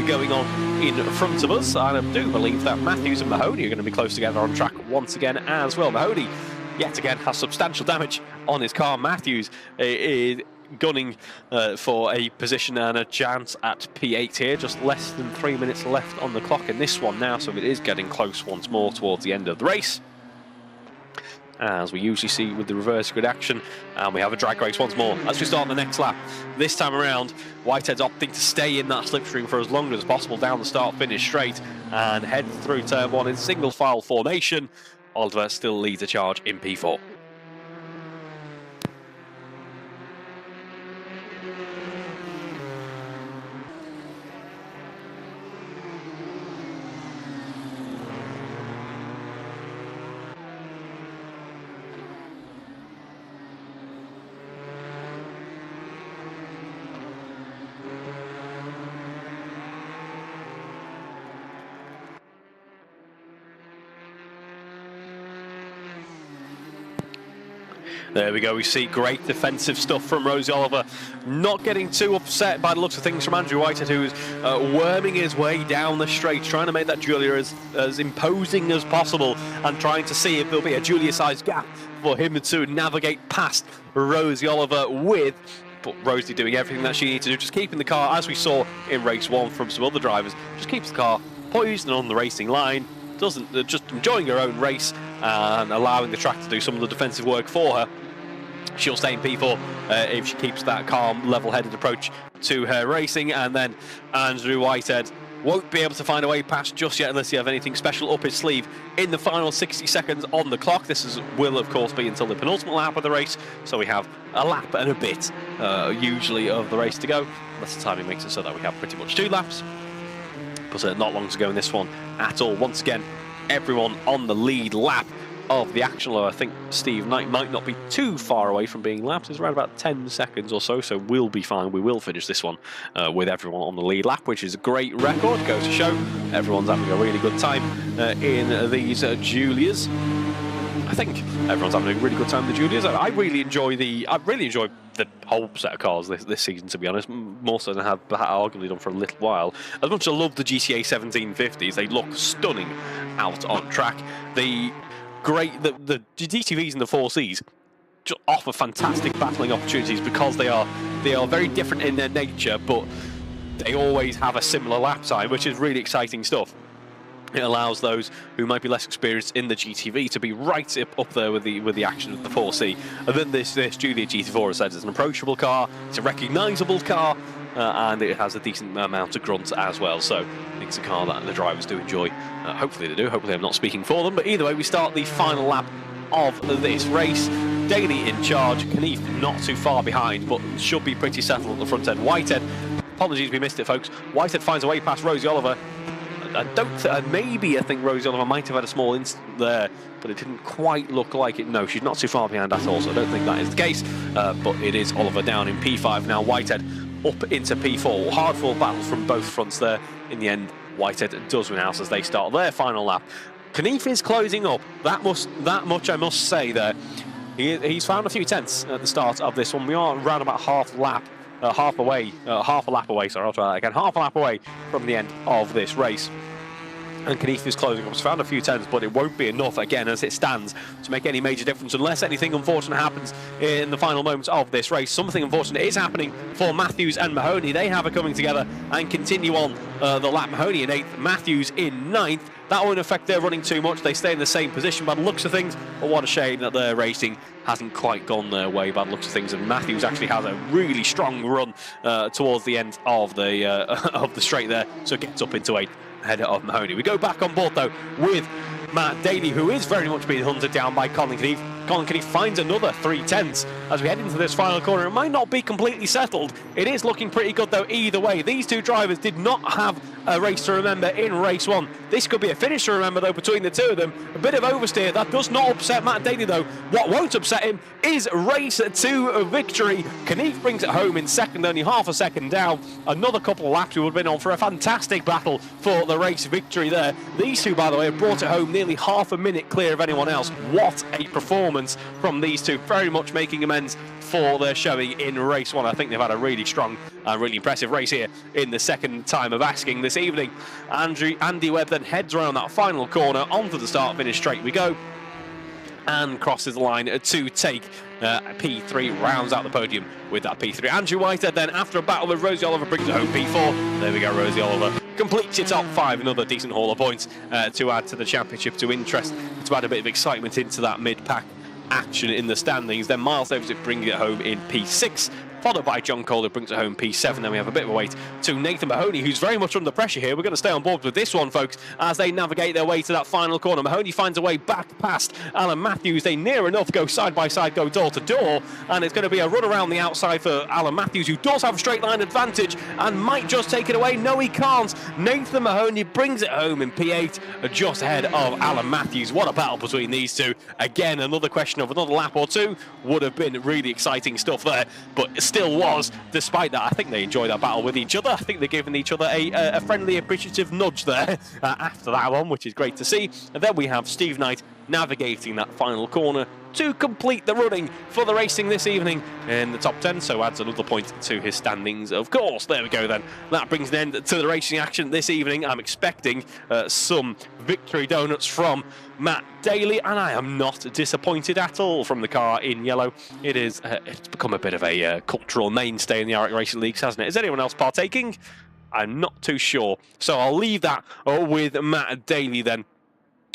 going on in front of us. And I do believe that Matthews and Mahoney are going to be close together on track once again as well. Mahoney, yet again, has substantial damage on his car. Matthews is gunning for a position and a chance at P8 here. Just less than 3 minutes left on the clock in this one now, so it is getting close once more towards the end of the race, as we usually see with the reverse grid action. And we have a drag race once more as we start the next lap. This time around, Whitehead's opting to stay in that slipstream for as long as possible down the start-finish straight and head through turn 1 in single file formation. Oliver still leads the charge in P4. There we go, we see great defensive stuff from Rosie Oliver, not getting too upset by the looks of things from Andrew Whitehead, who's worming his way down the straight, trying to make that Giulia as imposing as possible, and trying to see if there'll be a Giulia-sized gap for him to navigate past Rosie Oliver with. But Rosie doing everything that she needs to do, just keeping the car, as we saw in race 1 from some other drivers, just keeps the car poised and on the racing line, doesn't just enjoying her own race and allowing the track to do some of the defensive work for her. She'll stay in P4 if she keeps that calm, level-headed approach to her racing. And then Andrew Whitehead won't be able to find a way past just yet unless you have anything special up his sleeve in the final 60 seconds on the clock. This will, of course, be until the penultimate lap of the race, so we have a lap and a bit, usually, of the race to go, unless the timing makes it so that we have pretty much 2 laps. But not long to go in this one at all. Once again, everyone on the lead lap of the action, although I think Steve Knight might not be too far away from being lapped. It's around about 10 seconds or so, so we'll be fine. We will finish this one with everyone on the lead lap, which is a great record. Goes to show everyone's having a really good time in these Giulias. I think everyone's having a really good time in the Giulias. I really enjoy the whole set of cars this season, to be honest, more so than I have arguably done for a little while. As much as I love the GTA 1750s, they look stunning out on track. The GTVs and the 4Cs just offer fantastic battling opportunities because they are very different in their nature, but they always have a similar lap time, which is really exciting stuff. It allows those who might be less experienced in the GTV to be right up there with the action of the 4C. And then this Giulia GT4 has said it's an approachable car, it's a recognisable car, and it has a decent amount of grunt as well. So I think it's a car that the drivers do enjoy. Hopefully they do. Hopefully I'm not speaking for them. But either way, we start the final lap of this race. Daly in charge. Knief not too far behind, but should be pretty settled at the front end. Whitehead, apologies we missed it, folks. Whitehead finds a way past Rosie Oliver. I think Rosie Oliver might have had a small incident there, but it didn't quite look like it. No, she's not too far behind at all, so I don't think that is the case. But it is Oliver down in P5 now. Whitehead up into P4. Hard-fought battle from both fronts there. In the end, Whitehead does win out as they start their final lap. Knief is closing up. That much I must say there. He's found a few tenths at the start of this one. We are around about half a lap away. Sorry, I'll try that again. Half a lap away from the end of this race. And Knief is closing up. He's found a few tenths, but it won't be enough, again, as it stands, to make any major difference unless anything unfortunate happens in the final moments of this race. Something unfortunate is happening for Matthews and Mahoney. They have it coming together and continue on the lap. Mahoney in 8th, Matthews in 9th. That won't affect their running too much. They stay in the same position by the looks of things, but what a shame that their racing hasn't quite gone their way by the looks of things. And Matthews actually has a really strong run towards the end of the straight there, so it gets up into 8th. Ahead of Mahoney. We go back on board though with Matt Daly, who is very much being hunted down by Colin Knief. Colin Knief finds another 3 tenths as we head into this final corner. It might not be completely settled. It is looking pretty good though either way. These two drivers did not have a race to remember in race 1. This could be a finish to remember though between the two of them. A bit of oversteer. That does not upset Matt Daly though. What won't upset him is race 2 victory. Knief brings it home in second, only half a second down. Another couple of laps we would have been on for a fantastic battle for the race victory there. These two, by the way, have brought it home nearly half a minute clear of anyone else. What a performance from these two, very much making amends for their showing in race 1. I think they've had a really strong and really impressive race here in the second time of asking this evening. Andy Webb then heads around that final corner onto the start finish straight we go and crosses the line to take P3, rounds out the podium with that P3. Andrew Whitehead then, after a battle with Rosie Oliver, brings it home P4. There we go, Rosie Oliver completes your top 5, another decent haul of points to add to the championship, to add a bit of excitement into that mid-pack action in the standings. Then Miles Davis brings it home in P6, followed by John Cole, who brings it home P7. Then we have a bit of a wait to Nathan Mahoney, who's very much under pressure here. We're going to stay on board with this one, folks, as they navigate their way to that final corner. Mahoney finds a way back past Alan Matthews. They near enough go side by side, go door to door, and it's going to be a run around the outside for Alan Matthews, who does have a straight line advantage and might just take it away. No, he can't. Nathan Mahoney brings it home in P8, just ahead of Alan Matthews. What a battle between these two. Again, another question of another lap or two. Would have been really exciting stuff there, but still was. Despite that, I think they enjoyed that battle with each other. I think they're giving each other a friendly, appreciative nudge there after that one, which is great to see. And then we have Steve Knight navigating that final corner to complete the running for the racing this evening in the top 10, so adds another point to his standings, of course. There we go then. That brings an end to the racing action this evening. I'm expecting some victory donuts from Matt Daly, and I am not disappointed at all from the car in yellow. It's become a bit of a cultural mainstay in the AROC Racing Leagues, hasn't it? Is anyone else partaking? I'm not too sure. So I'll leave that with Matt Daly then.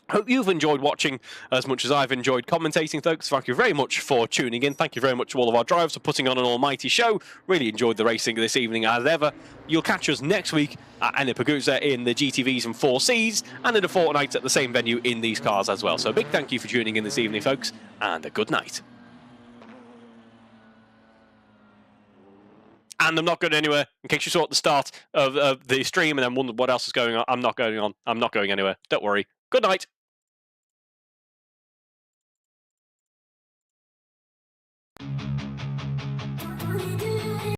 Hope you've enjoyed watching as much as I've enjoyed commentating, folks. Thank you very much for tuning in. Thank you very much to all of our drivers for putting on an almighty show. Really enjoyed the racing this evening as ever. You'll catch us next week at Ennepegusa in the GTVs and 4Cs, and in a fortnight at the same venue in these cars as well. So a big thank you for tuning in this evening, folks, and a good night. And I'm not going anywhere. In case you saw at the start of the stream and then wondered what else is going on, I'm not going on. I'm not going anywhere. Don't worry. Good night.